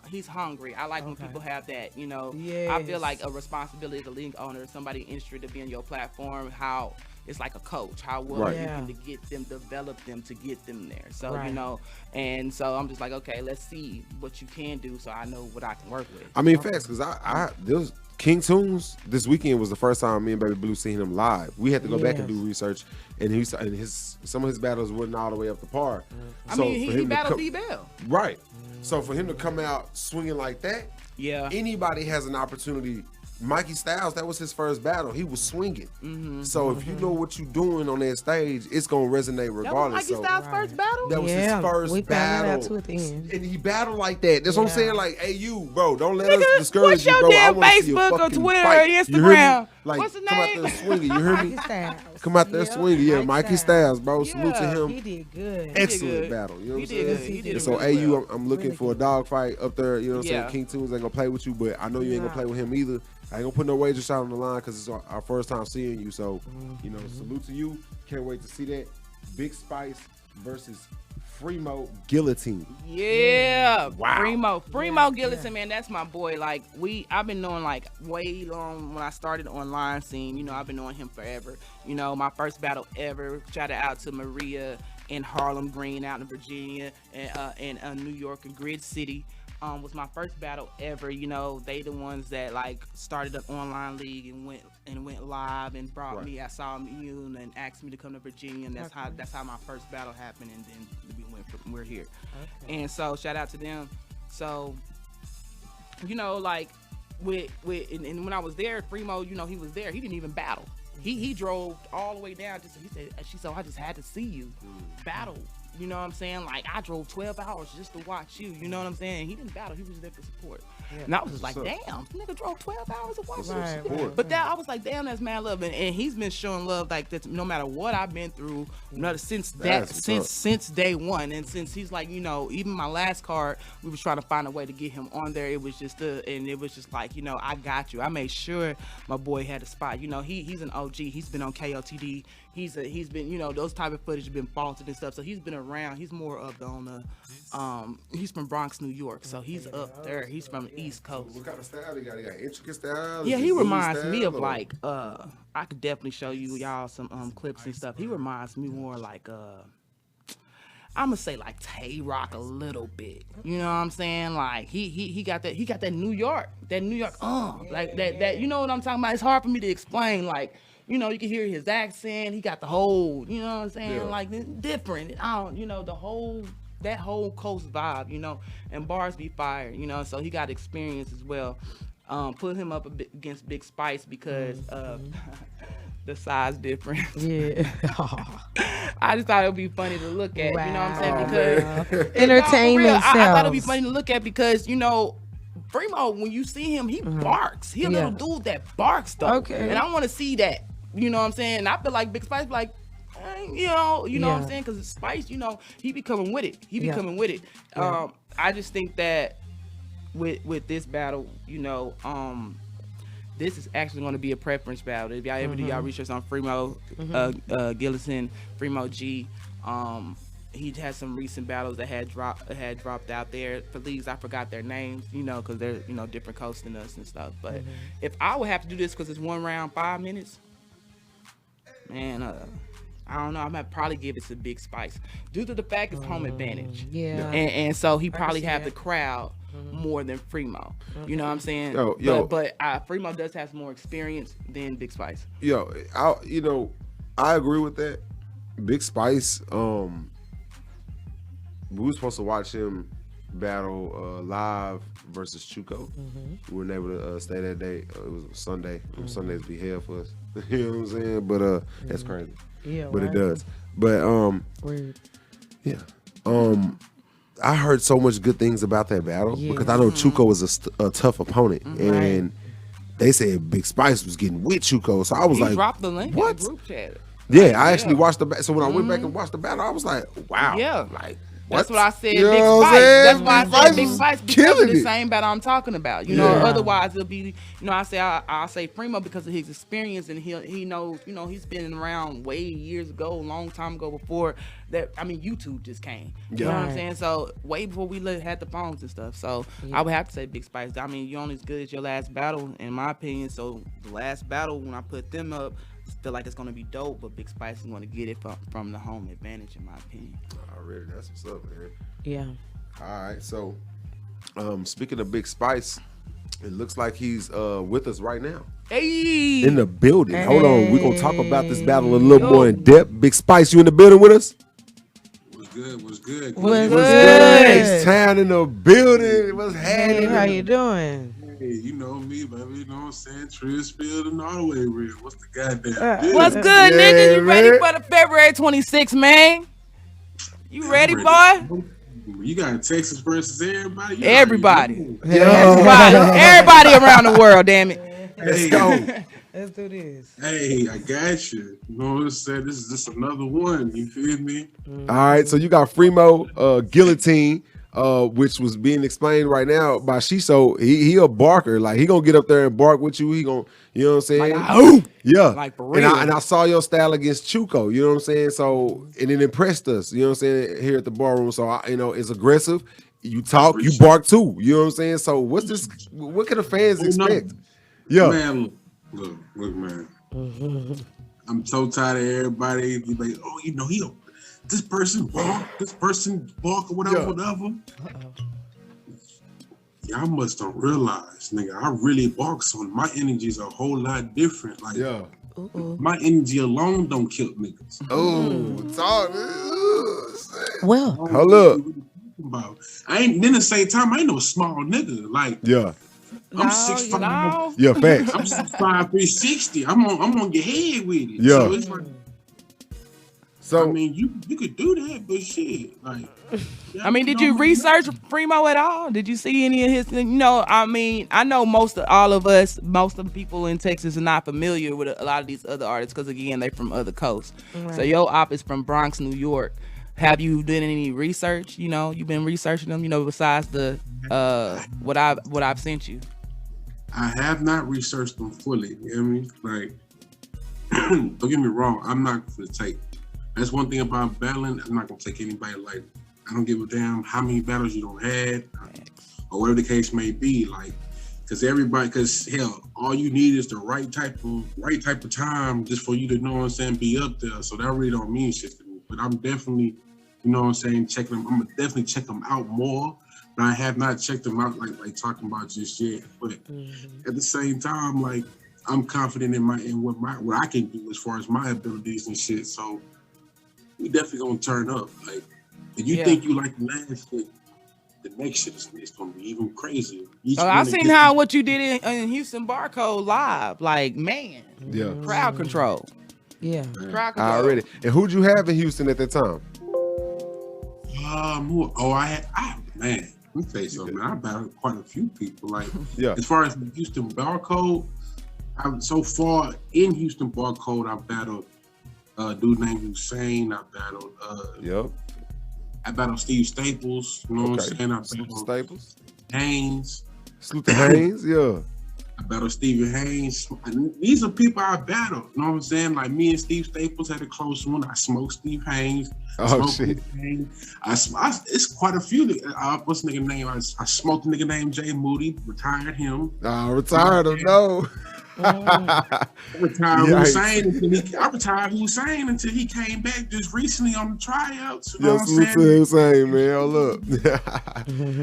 he's hungry. I like when people have that. You know, I feel like a responsibility as a league owner, somebody interested to be on your platform. How it's like a coach. How well you can to get them, develop them to get them there. So you know, and so I'm just like, okay, let's see what you can do, so I know what I can work with. I mean, facts, because there's King Tunes this weekend was the first time me and Baby Blue seen him live. We had to go back and do research, and some of his battles wasn't all the way up to par. I mean, he battled D-Bell. Right. So for him to come out swinging like that, anybody has an opportunity. Mikey Styles, that was his first battle. He was swinging. So if you know what you're doing on that stage, it's gonna resonate regardless. That was Mikey Styles' first battle? That was his first battle. And he battled like that. That's what I'm saying. Like, hey, you, bro, don't let us discourage you, bro. What's your damn I Facebook or Twitter or Instagram? Like, what's the name? come out there swinging. You hear me? Come out there swinging. Yeah, Mikey Styles, bro. Salute to him. He did good. Excellent battle. You know what I'm saying? He did so, really AU, I'm looking for a dog fight up there. You know what I'm saying? King Tunes ain't gonna play with you, but I know you ain't gonna play with him either. I ain't gonna put no wager shot on the line because it's our first time seeing you. So, you know, salute to you. Can't wait to see that. Big Spice versus Fremo Guillotine. Yeah. Wow. Fremo Guillotine, man, that's my boy. Like, I've been knowing like way long when I started online scene. You know, I've been knowing him forever. You know, my first battle ever. Shout out to Maria in Harlem Green out in Virginia, and New York and Grid City. Was my first battle ever. You know, they the ones that like started an online league and went live and brought me. I saw you and asked me to come to Virginia, and that's how my first battle happened. And then we're here. Okay. And so shout out to them. So, you know, like and when I was there, Primo, you know, he was there. He didn't even battle. He drove all the way down. He said, "SHEZSO, I just had to see you battle." You know what I'm saying? Like, I drove 12 hours just to watch you. You know what I'm saying? He didn't battle. He was there for support. Yeah. And I was just like, damn, this nigga drove 12 hours to watch you. But I was like, damn, that's mad love. And he's been showing love like that no matter what I've been through, since day one. And since he's like, you know, even my last card, we was trying to find a way to get him on there. It was just like, you know, I got you. I made sure my boy had a spot. You know, he's an OG. He's been on KOTD. He's been, you know, those type of footage have been faulted and stuff. So he's been around. He's more up on the, he's from Bronx, New York. So he's up there. He's from the East Coast. What kind of style he got? He got intricate style? Yeah, he reminds me of like, I could definitely show y'all some clips and stuff. He reminds me more like, I'm gonna say like Tay Rock a little bit. You know what I'm saying? Like he got that New York, like that. You know what I'm talking about? It's hard for me to explain. Like, you know, you can hear his accent. He got the whole, you know what I'm saying? Yeah. Like, it's different. You know, that whole coast vibe, you know, and bars be fire, you know, so he got experience as well. Put him up a bit against Big Spice because the size difference. Yeah. I just thought it would be funny to look at, you know what I'm saying? Because entertainment I thought it would be funny to look at because, you know, Primo, when you see him, he barks. He a little dude that barks though. Okay. And I want to see that. You know what I'm saying? And I feel like Big Spice be like, you know what I'm saying? Because Spice, you know, he be coming with it. Yeah. I just think that with this battle, you know, this is actually going to be a preference battle. If y'all ever do y'all research on Primo Gillison, Primo G, he had some recent battles that had dropped out there for leagues. I forgot their names, you know, because they're, you know, different coasts than us and stuff. But if I would have to do this because it's 1 round, 5 minutes, man, I don't know. I'm gonna probably give it to Big Spice due to the fact it's home advantage. Yeah, and so he probably have the crowd more than Primo. You know what I'm saying? But Primo does have more experience than Big Spice. I agree with that. Big Spice. We were supposed to watch him battle live versus Chuco. We weren't able to stay that day. It was Sunday. Sundays be hell for us. You know what I'm saying? But that's crazy. Yeah, but it does. But I heard so much good things about that battle because I know Chuco was a tough opponent, and they said Big Spice was getting with Chuco. So I was like, dropped the link in the group chat. Yeah, I actually watched the battle. So when I went back and watched the battle, I was like, wow. Yeah, like. That's what I said, Big Spice. That's why I said Big Spice because of the same battle I'm talking about. You know, otherwise it'll be, you know, I'll say Primo because of his experience and he knows, you know, he's been around way years ago, a long time ago before that. I mean, YouTube just came. You know what I'm saying? So way before we had the phones and stuff. So I would have to say Big Spice. I mean, you're only as good as your last battle, in my opinion. So the last battle, when I put them up, feel like it's gonna be dope, but Big Spice is gonna get it from the home advantage, in my opinion. Already, that's what's up, man. Yeah. All right, so speaking of Big Spice, it looks like he's with us right now. Hey, in the building. Hey. Hold on, we're gonna talk about this battle a little more in depth. Big Spice, you in the building with us? What's good? What's good? What's good? H-Town in the building. What's happening? How you doing? Hey, you know me, baby. You know what I'm saying? Trisfield and all the way real. What's the goddamn What's good, nigga? You ready for the February 26th, man? You ready, boy? You got Texas versus everybody? Everybody. Everybody around the world, damn it. Let's go. Let's do this. Hey, I got you. You know what I'm saying? This is just another one. You feel me? All right, so you got Primo Guillotine, which was being explained right now by SHEZSO. He a barker. Like, he gonna get up there and bark with you. He gonna, you know what I'm saying? Like, yeah. Like, for real. And I saw your style against Chuco, you know what I'm saying? So, and it impressed us, you know what I'm saying, here at the bar room. So, you know, it's aggressive. You talk, you bark too, you know what I'm saying? So, what can the fans expect? Yeah. Man, look, man. I'm so tired of everybody like, oh, you know, this person bark or whatever. Y'all must don't realize, nigga, I really bark, so my energy is a whole lot different. Like, my energy alone don't kill niggas. Talk. Well, Hold up. I ain't in the same time. I ain't no small nigga. Like, I'm 6'5". Yeah, facts. I'm 6'5", 360. I'm on your head with it. Yeah. So it's like, so I mean, you could do that, but shit, like. I mean, did you research Primo at all? Did you see any of his? You know, I mean, I know most of the people in Texas are not familiar with a lot of these other artists because again, they from other coasts. Right. So your op is from Bronx, New York. Have you done any research? You know, you've been researching them. You know, besides the what I've sent you. I have not researched them fully. You know what I mean? Like, don't get me wrong. I'm not gonna take. That's one thing about battling. I'm not gonna take anybody like. I don't give a damn how many battles you don't had, or whatever the case may be. Like, because hell, all you need is the right type of time just for you to know what I'm saying, be up there. So that really don't mean shit to me. But I'm definitely, you know what I'm saying, checking them. I'm gonna definitely check them out more. But I have not checked them out like talking about just yet. But at the same time, like, I'm confident in what I can do as far as my abilities and shit. So we definitely gonna turn up. Like, if you think you like the last shit, the next shit is gonna be even crazier. I seen how what you did in Houston Barcode live, like, man, crowd control. Yeah, crowd control. Already. And who'd you have in Houston at that time? Man, let me tell you something. Man, I battled quite a few people. Like, as far as the Houston Barcode, so far in Houston Barcode, I battled a dude named Hussein. I battled. I battled Steve Staples, you know what I'm saying? I battled Staples, Haynes. Salute to Haynes, I battled Stevie Haynes. These are people I battled, you know what I'm saying? Like, me and Steve Staples had a close one. I smoked Steve Haynes. Haynes. It's quite a few. What's the nigga name? I smoked a nigga named Jay Moody, retired him. Retired him, no. I retired Hussein until he came back just recently on the tryouts. You know what I'm saying? Salute to Hussein, man. Hold up.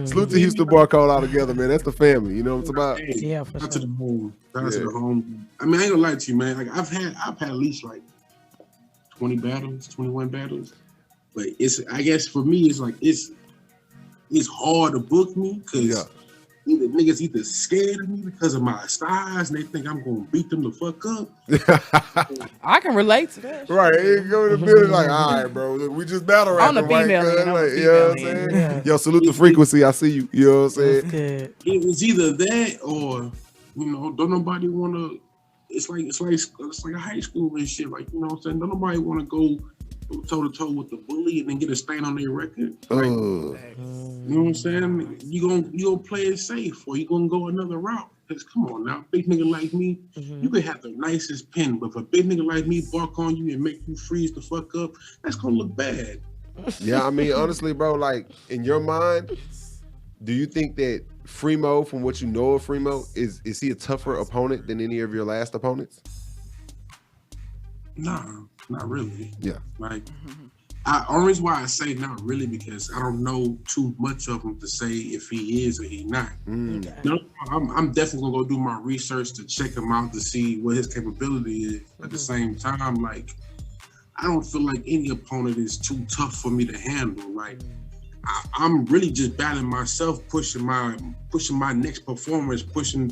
Salute to Houston Barcode all together, man. That's the family. You know what I'm talking about? Yeah, for sure. To the home. To the home. I mean, I ain't gonna lie to you, man. Like, I've had at least like 20 battles, 21 battles. But I guess for me, it's like it's hard to book me because niggas either scared of me because of my size and they think I'm gonna beat them the fuck up. I can relate to that. Right, you go to the building like, all right, bro, look, we just battle right now. Like, you know what I'm saying? Yo, salute the frequency. I see you. You know what I'm saying? It was either that or, you know, don't nobody wanna. It's like a high school and shit. Like, you know what I'm saying? Don't nobody wanna go toe to toe with the bully and then get a stain on their record. Like, you know what I'm saying? You gonna play it safe or you gonna go another route. Cause come on now, big nigga like me, you can have the nicest pen, but if a big nigga like me bark on you and make you freeze the fuck up, that's gonna look bad. Yeah, I mean, honestly, bro, like, in your mind, do you think that Fremo, from what you know of Fremo, is he a tougher opponent than any of your last opponents? Nah, not really. Yeah. Like, only reason why I say not really because I don't know too much of him to say if he is or he not. No, I'm definitely gonna go do my research to check him out to see what his capability is. At the same time, like, I don't feel like any opponent is too tough for me to handle. Like, I'm really just battling myself, pushing my next performance, pushing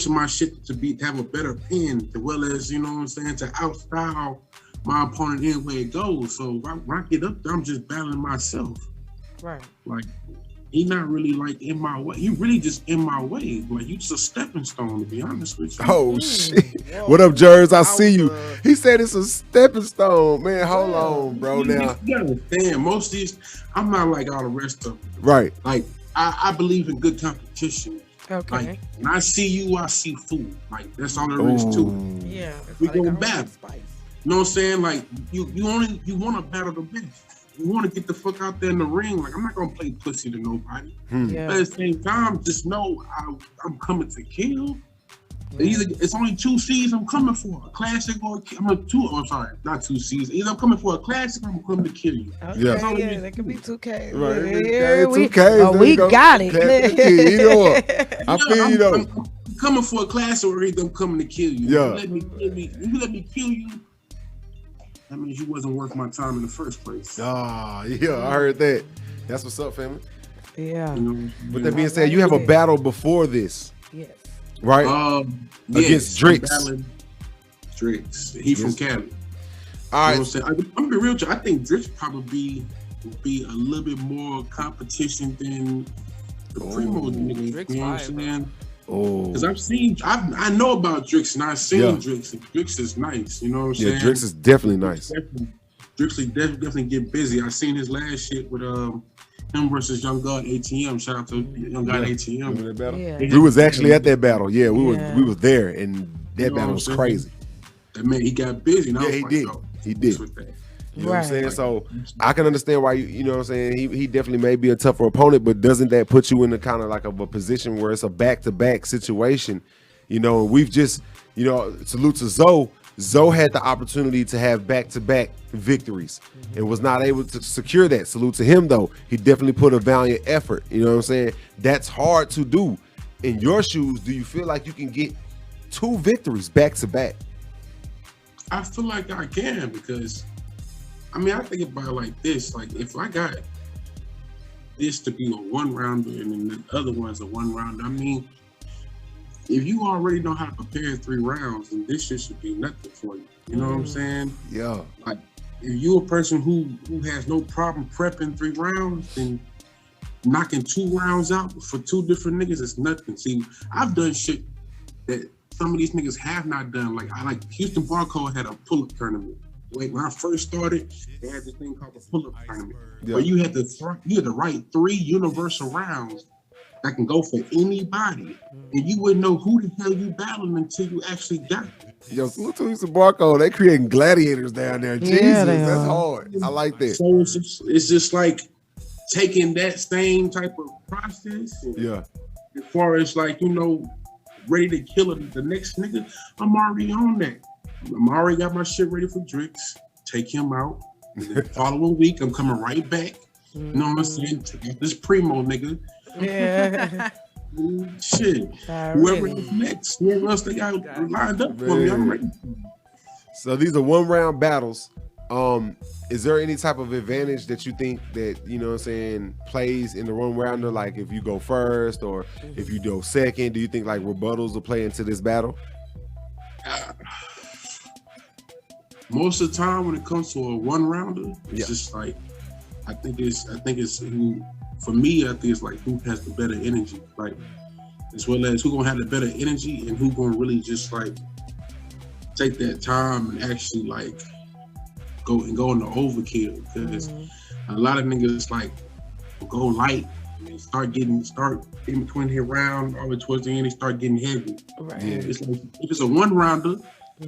my shit to have a better pen, as well as, you know what I'm saying, to outstyle my opponent anywhere it goes. So when I get up there, I'm just battling myself. Right. Like, he not really like in my way. He really just in my way. Like, you just a stepping stone, to be honest with you. Oh shit! What up, Jers? I see you. He said it's a stepping stone, man. Hold on, bro. Now, you understand? Most of these, I'm not like all the rest of them. Right. Like, I believe in good competition. Okay. Like, when I see you, I see food. Like, that's all there is to it. Yeah. We go battle. You know what I'm saying? Like, you want to battle the best. You want to get the fuck out there in the ring. Like, I'm not gonna play pussy to nobody. But at the same time, just know I'm coming to kill. It's only 2 C's I'm coming for, a classic or not 2 C's. Either I'm coming for a classic or I'm coming to kill you. Okay, Yeah. that could be 2K. Right. Here we 2K, we got it. Either or. I feel you though. I'm coming for a classic or either I'm coming to kill you. Yeah. If you let me kill you, that means you wasn't worth my time in the first place. Ah, yeah, I heard that. That's what's up, family. Yeah. You know, With that being said, you have a battle before this, Yes. right? Against Drix. Drix. He from Cali. All You know right. what I'm saying? I'm gonna be real with you. I think Drix probably would be a little bit more competition than the Primo nigga. Drix You know what I'm fire, saying? Oh, Because I know about Drix and I've seen Yeah. Drix, and Drix is nice. You know what I'm yeah, saying? Drix is definitely nice. Drix definitely get busy. I seen his last shit with him versus Young God ATM. Shout out to Young God Remember ATM. that battle? Yeah. We was actually at that battle. Yeah, we Yeah. was there, and that You know battle what was I'm saying? crazy. That man, he got busy. And I Yeah, was he like, did. yo, He did. what's with that? You know what I'm saying? Right. So I can understand why you know what I'm saying. He definitely may be a tougher opponent, but doesn't that put you in a kind of like of a position where it's a back-to-back situation? You know, we've just, you know, salute to Zoe. Zoe had the opportunity to have back-to-back victories and was not able to secure that. Salute to him though. He definitely put a valiant effort. You know what I'm saying? That's hard to do. In your shoes, do you feel like you can get 2 victories back-to-back? I feel like I can because, I mean, I think about it like this. Like, if I got this to be a 1-rounder and then the other one's a 1-rounder, I mean, if you already know how to prepare 3 rounds, then this shit should be nothing for you. You know what I'm saying? Yeah. Like, if you're a person who has no problem prepping 3 rounds, then knocking 2 rounds out for 2 different niggas is nothing. See, I've done shit that some of these niggas have not done. Like, Houston Barcode had a pull-up tournament. Like, when I first started, they had this thing called the pull-up tournament, where you had to write 3 universal rounds that can go for anybody, and you wouldn't know who the hell you battling until you actually got it. Yo, salute to Houston Barcode. They creating gladiators down there. Jesus, Yeah, they that's are. hard. I like that. So it's just like taking that same type of process. And Yeah. as far as like, you know, ready to kill the next nigga, I'm already on that. I'm already got my shit ready for Drix. Take him out. And the following week, I'm coming right back. You know what I'm saying? Take out this Primo nigga. Yeah. Shit. Already. Whoever is next, whoever else they got lined up for me, I'm ready. So these are 1-round battles. Is there any type of advantage that you think that, you know what I'm saying, plays in the 1-rounder? Like if you go first or if you go second, do you think like rebuttals will play into this battle? Most of the time when it comes to a 1-rounder, it's Yeah. just like I think it's who, for me, I think it's like who has the better energy, like as well as who gonna have the better energy and who gonna really just like take that time and actually like go into overkill, because a lot of niggas like go light and start in between here round all the way towards the end, they start getting heavy. Right. Yeah. It's like if it's a 1-rounder,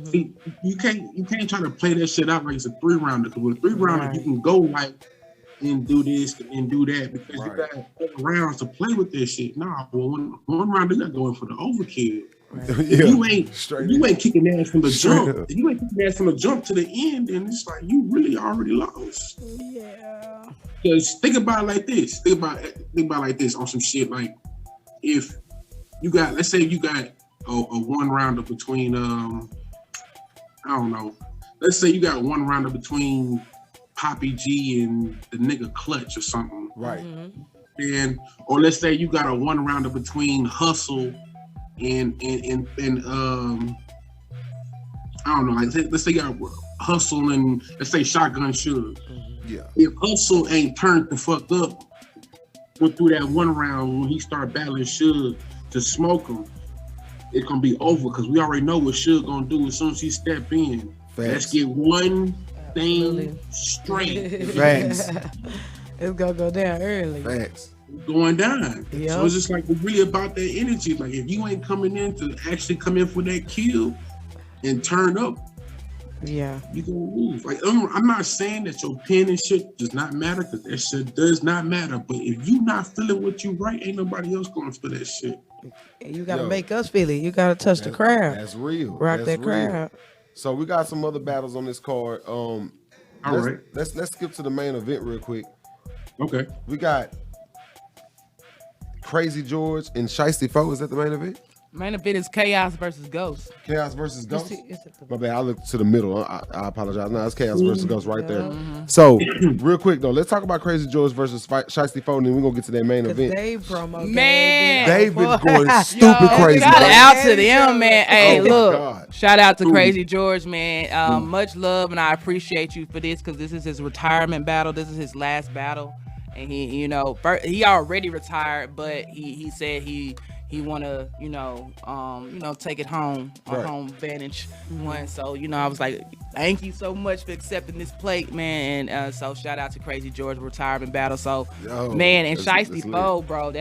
see, you can't try to play that shit out like it's a 3-rounder, because with a 3-rounder Right. you can go like and do this and do that because Right. you got other rounds to play with this shit. Nah, well, 1-rounder you got going for the overkill. If you ain't kicking ass from the Straight jump, up. if you ain't kicking ass from the jump to the end, then it's like you really already lost. Yeah. Because think about it like this. Think about it like this on some shit. Like if you got, let's say you got a 1-rounder between I don't know. Let's say you got 1-rounder between Poppy G and the nigga Clutch or something. Right. And or let's say you got a 1-rounder between Hustle and I don't know. Like let's say you got Hustle and let's say Shotgun Suge. Yeah. If Hustle ain't turned the fuck up, went through that 1 round when he started battling Suge to smoke him, it's gonna be over because we already know what Suge gonna do as soon as he step in. Let's get one thing straight. Facts. It's gonna go down early. Facts. Going down. Yep. So it's just like it's really about that energy. Like if you ain't coming in to actually come in for that kill and turn up, Yeah. you gonna lose. Like I'm not saying that your pen and shit does not matter, because that shit does not matter. But if you not feeling what you write, ain't nobody else gonna feel that shit. You gotta make us feel it. You gotta touch the crowd. That's real. Rock That's that crowd. real. So we got some other battles on this card. Let's skip to the main event real quick. Okay. We got Crazy George and Shiesty Foe. Is that the main event? Main event is Chaos versus Ghost. Chaos versus Ghost? Is it My bad, I looked to the middle. I apologize. No, it's Chaos versus Ghost right there. So, real quick though, let's talk about Crazy George versus Shiesty Foe, and then we're gonna get to that main event. They promo. Man. They've been going stupid crazy. Shout bro. out to them, man. Hey, Oh my look. God. Shout out to Crazy George, man. Much love, and I appreciate you for this, because this is his retirement battle. This is his last battle, and he he already retired, but he said he want to take it home on home advantage one. So I was like, thank you so much for accepting this plate, man. And so shout out to Crazy George retirement battle. So man, and Shiesty Foe, bro,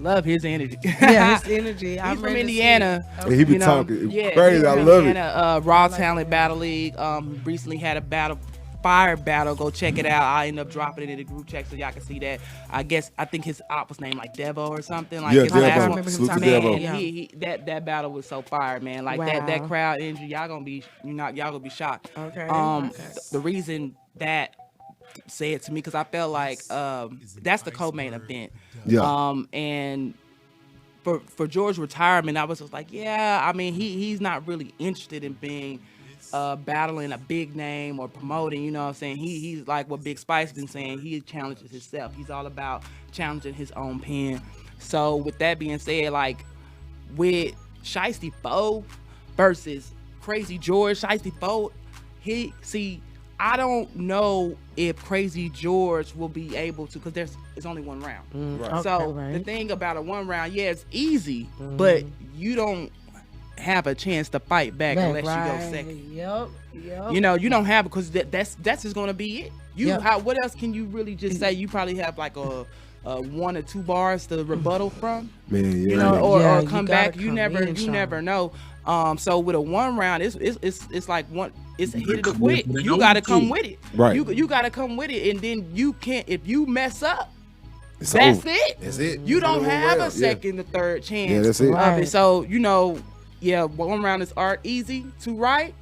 love his energy. Yeah, his energy. He's from Indiana. And he be talking crazy. I love it. Raw Talent Battle League. Recently had a fire battle. Go check it out. I end up dropping it in the group chat so y'all can see that. I think his op was named like Devo or something. Like his last one. Salute to Man, Devo. that battle was so fire, man. Like that crowd energy, y'all gonna be shocked. Okay. The reason that said to me, because I felt like that's the co-main event. Yeah. And for George's retirement, I was just like, he's not really interested in being battling a big name or promoting, you know what I'm saying? He's like what Big Spice been saying, he challenges himself. He's all about challenging his own pen. So with that being said, like with Shiesty Foe versus Crazy George, Shiesty Foe, I don't know if Crazy George will be able to, because it's only one round. Right. So the thing about a one round, it's easy, but you don't have a chance to fight back unless you go second. Yep. You don't have, because that's just gonna be it. What else can you really just say? You probably have like a 1 or 2 bars to rebuttal from, Man, or come back. You never know. So with a one round, it's like one. It's hit it or quit. You gotta come with it. Right. You gotta come with it, and then you can't. If you mess up, it's that's over. it. That's it. You don't have a second or third chance. Yeah, that's it. Of it. So one round is easy to write,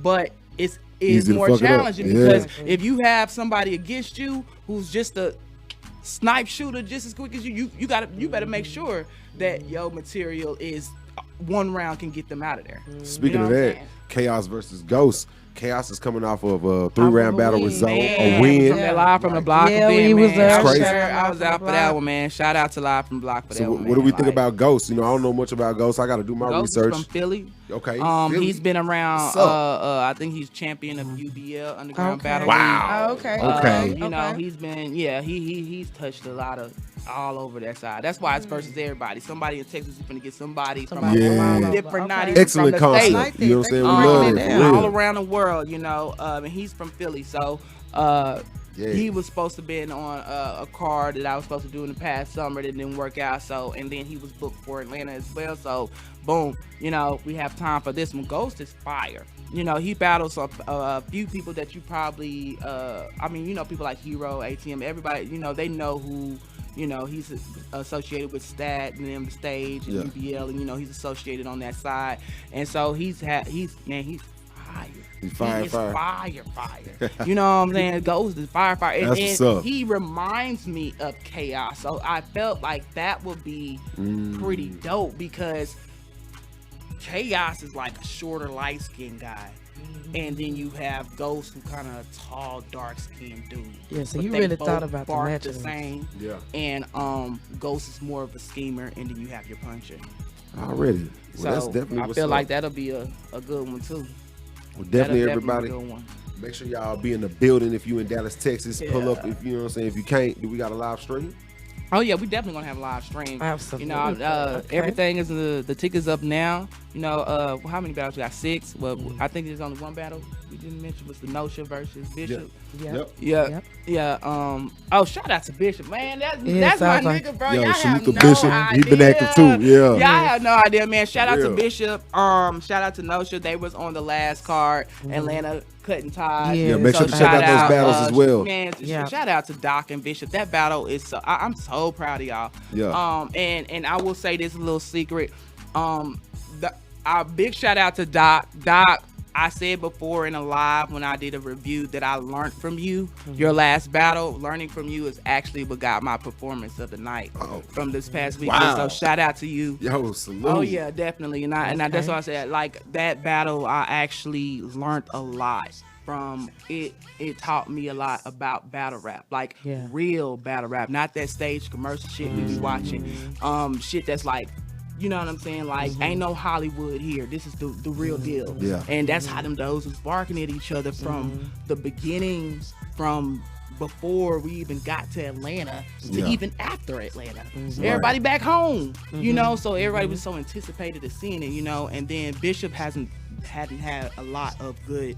but it's more challenging because if you have somebody against you who's just a snipe shooter just as quick as you better make sure that your material is one round can get them out of there. Speaking of that, Chaos versus Ghost. Chaos is coming off of a 3-round battle result, a win. From that Live from the Block Yeah, event, he was man. there. Crazy. I was out for that one, man. Shout out to Live from the Block for that one. So what do we think Like, about Ghost? I don't know much about Ghost. I got to do my Ghost research. is from Philly. Okay. He's been around. I think he's champion of UBL Underground Battle Wow. League. Okay. He's been he's touched a lot of all over that side. That's why it's versus everybody. Somebody in Texas is gonna get somebody from different, not even Excellent from the concept. state. You know what I'm saying? We love it. All around the world, and he's from Philly, so he was supposed to be on a card that I was supposed to do in the past summer that didn't work out. So, and then he was booked for Atlanta as well. So, boom, we have time for this one. Ghost is fire. He battles a few people that you probably, people like Hero, ATM, everybody, they know who. He's associated with Stat and them, the stage and UBL, and he's associated on that side. And so he's fire. He's Fire. You know what I'm saying? Ghost is fire. And That's what's up. He reminds me of Chaos. So I felt like that would be pretty dope, because Chaos is like a shorter, light-skinned guy. And then you have Ghost, who kind of tall, dark-skinned dude. Yeah, so But you they really both thought about the bark matches. the same. Yeah. And Ghost is more of a schemer, and then you have your puncher. Already. Well, So that's definitely I what's feel up. like that'll be a good one too. Well, definitely That'll everybody. be a good one. Make sure y'all be in the building if you in Dallas, Texas. Pull up if you know what I'm saying. If you can't, do we got a live stream? Oh yeah, we definitely gonna have a live stream. Absolutely. Everything is the tickets up now. How many battles we got? 6. Well, I think there's only one battle we didn't mention was the Nosha versus Bishop. Yep. Yeah. Oh, shout out to Bishop, man. That's my nigga, bro. Yo, Y'all salute have to no Bishop. idea. He been active too. Yeah. Y'all have no idea, man. Shout out to Real. Bishop. Shout out to Nosha. They was on the last card. Atlanta cutting ties. Yeah, make sure to So check out shout those battles as well. Man, shout out to Doc and Bishop. That battle is so. I'm so proud of y'all. Yeah. And I will say this little secret. Our big shout out to Doc. Doc, I said before in a live when I did a review that I learned from you. Your last battle, learning from you is actually what got my performance of the night from this past weekend. Wow. So shout out to you. Yo, salute. Oh yeah, definitely. And that's why I said like that battle. I actually learned a lot from it. It taught me a lot about battle rap, like real battle rap, not that stage commercial shit we be watching. Shit that's like. You know what I'm saying? Like, ain't no Hollywood here. This is the real deal. Yeah. And that's how them does was barking at each other from the beginning, from before we even got to Atlanta to even after Atlanta. Everybody back home, you know? So everybody was so anticipated to seeing it, you know? And then Bishop hadn't had a lot of good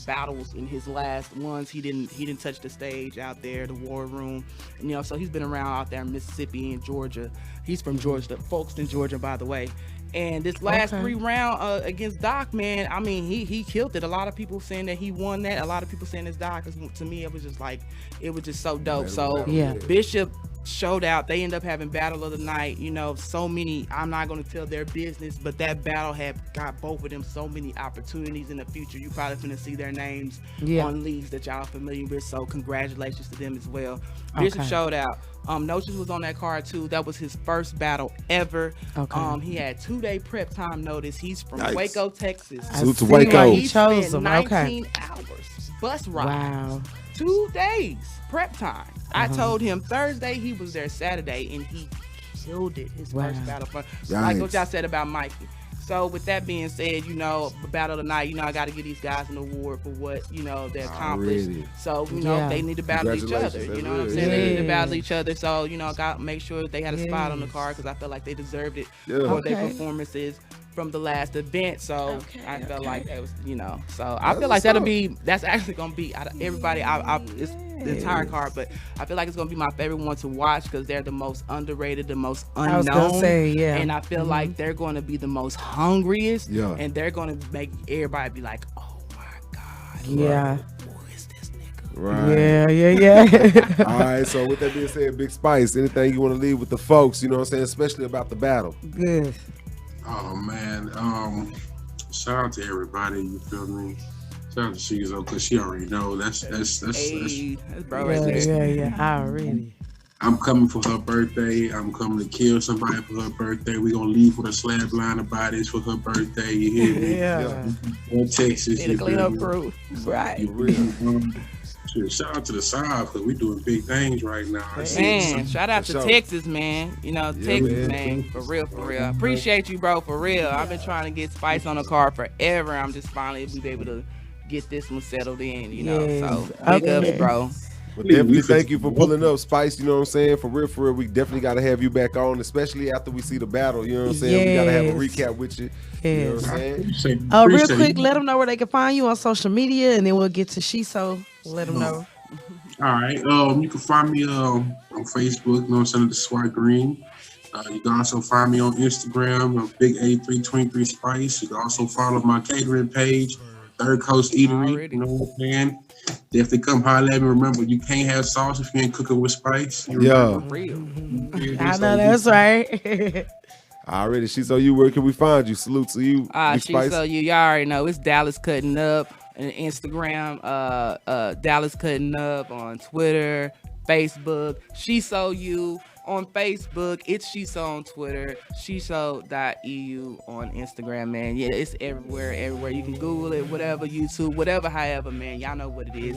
battles in his last ones. He didn't touch the stage out there, the war room, and, you know, so he's been around out there in Mississippi and Georgia. He's from Georgia, Folkestone, Georgia, by the way. And this last 3 round against Doc, man, I mean, he killed it. A lot of people saying that he won that. A lot of people saying it's Doc. To me, it was just like, it was just so dope. So Bishop showed out. They end up having battle of the night. You know, so many. I'm not going to tell their business, but that battle had got both of them so many opportunities in the future. You probably finna see their names on leagues that y'all familiar with. So congratulations to them as well. Bishop showed out. Notions was on that card too. That was his first battle ever. He had 2-day prep time notice. He's from Waco, Texas. Salute to Waco. He chose them. 19 hours bus ride. Wow. 2 days prep time. I told him Thursday, he was there Saturday, and he killed it. His first battle. Like what y'all said about Mikey. So with that being said, you know, the battle of the night, you know, I got to give these guys an award for what, you know, they accomplished. So, you know, they need to battle each other. You know what I'm saying? They need to battle each other. So, you know, I got to make sure they had a spot on the card because I felt like they deserved it for their performances from the last event. So I felt like that was, you know, so I feel like that's actually going to be out of everybody. It's the entire card, but I feel like it's gonna be my favorite one to watch because they're the most underrated, the most unknown. I was gonna say, and I feel like they're gonna be the most hungriest, and they're gonna make everybody be like, "Oh my god, who is this nigga?" Right. Yeah. All right. So with that being said, Big Spice, anything you want to leave with the folks? You know what I'm saying, especially about the battle. Good. Oh man, shout out to everybody. You feel me? Shout out to SHEZSO because she already know that's bro right there. Yeah. Already. I'm coming for her birthday. I'm coming to kill somebody for her birthday. We gonna leave with a slab line of bodies for her birthday. You hear me? In Texas. In a clean up crew. Right. Shout out to the South because we doing big things right now. Man, shout out to Texas, man. You know, Texas, man. For real. Appreciate you, bro, for real. I've been trying to get Spice on the card forever. I'm just finally be able to get this one settled in, you know. So big ups, bro. Well, definitely thank you for pulling up, Spice. You know what I'm saying? For real, we definitely got to have you back on, especially after we see the battle. You know what I'm saying? We got to have a recap with you. You know what I'm saying? Real quick, let them know where they can find you on social media, and then we'll get to SHEZSO. Let them know. All right. You can find me on Facebook. You know what I'm saying? The Swat Green. You can also find me on Instagram, Big A323 Spice. You can also follow my catering page, Third Coast Eatery. You know what I'm saying? Definitely come holler at me. Remember, you can't have sauce if you ain't cooking with spice. I know that's right. Already, SHEZSO, where can we find you? Salute to you. SHEZSO, y'all already know it's Dallas Cutting Up on Instagram, Dallas Cutting Up on Twitter, Facebook, SHEZSO on Facebook, it's SHEZSO on Twitter, SHEZSO.eu on Instagram, man. Yeah, it's everywhere. You can Google it, whatever, YouTube, whatever, however, man. Y'all know what it is.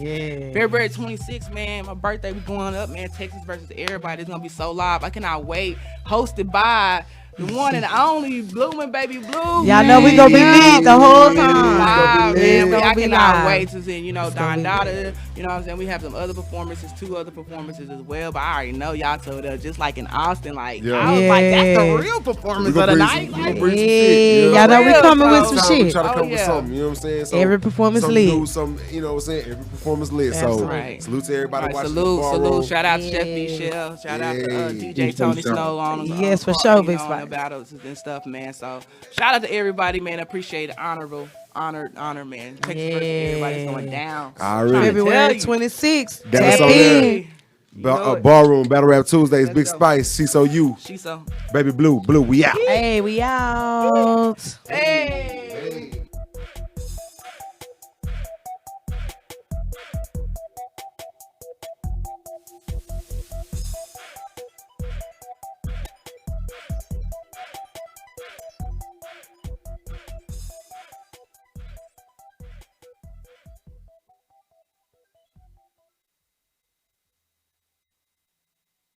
February 26th, man, my birthday, we going up, man. Texas versus everybody. It's gonna be so live. I cannot wait. Hosted by the one and only Blooming Baby Blue. Y'all know we gonna be lit the whole time. Live, man. It's I gonna be cannot live. wait to see, you know, It's gonna Don be Dada. You know what I'm saying? We have some other performances, 2 other performances as well. But I already know y'all told us, just like in Austin, like, Yeah. I was like, that's Yeah. the real performance of the night. Like, Y'all know we real, coming with so- some We shit. try to come Oh, with yeah. something, you know what I'm saying? So, Every performance some lit. New, some, you know what I'm saying? Every performance lit. So, Right. salute to everybody Right, watching salute, the ballroom. salute. Shout out to Yeah. Stephanie Shell. Shout out to Yeah. DJ Tony Snow on Yes, for part, sure, you Big know, on Spot. the battles and stuff, man. So shout out to everybody, man. Appreciate it. Honor, man. Texas versus everybody's going down. Already. Trying to February tell you. 26th. That was Tap on there. in. You know it. Ballroom, Battle Rap Tuesdays, Let's Big go. Spice, SHEZSO, SHEZSO. Baby Blue, we out. Hey, we out. Hey.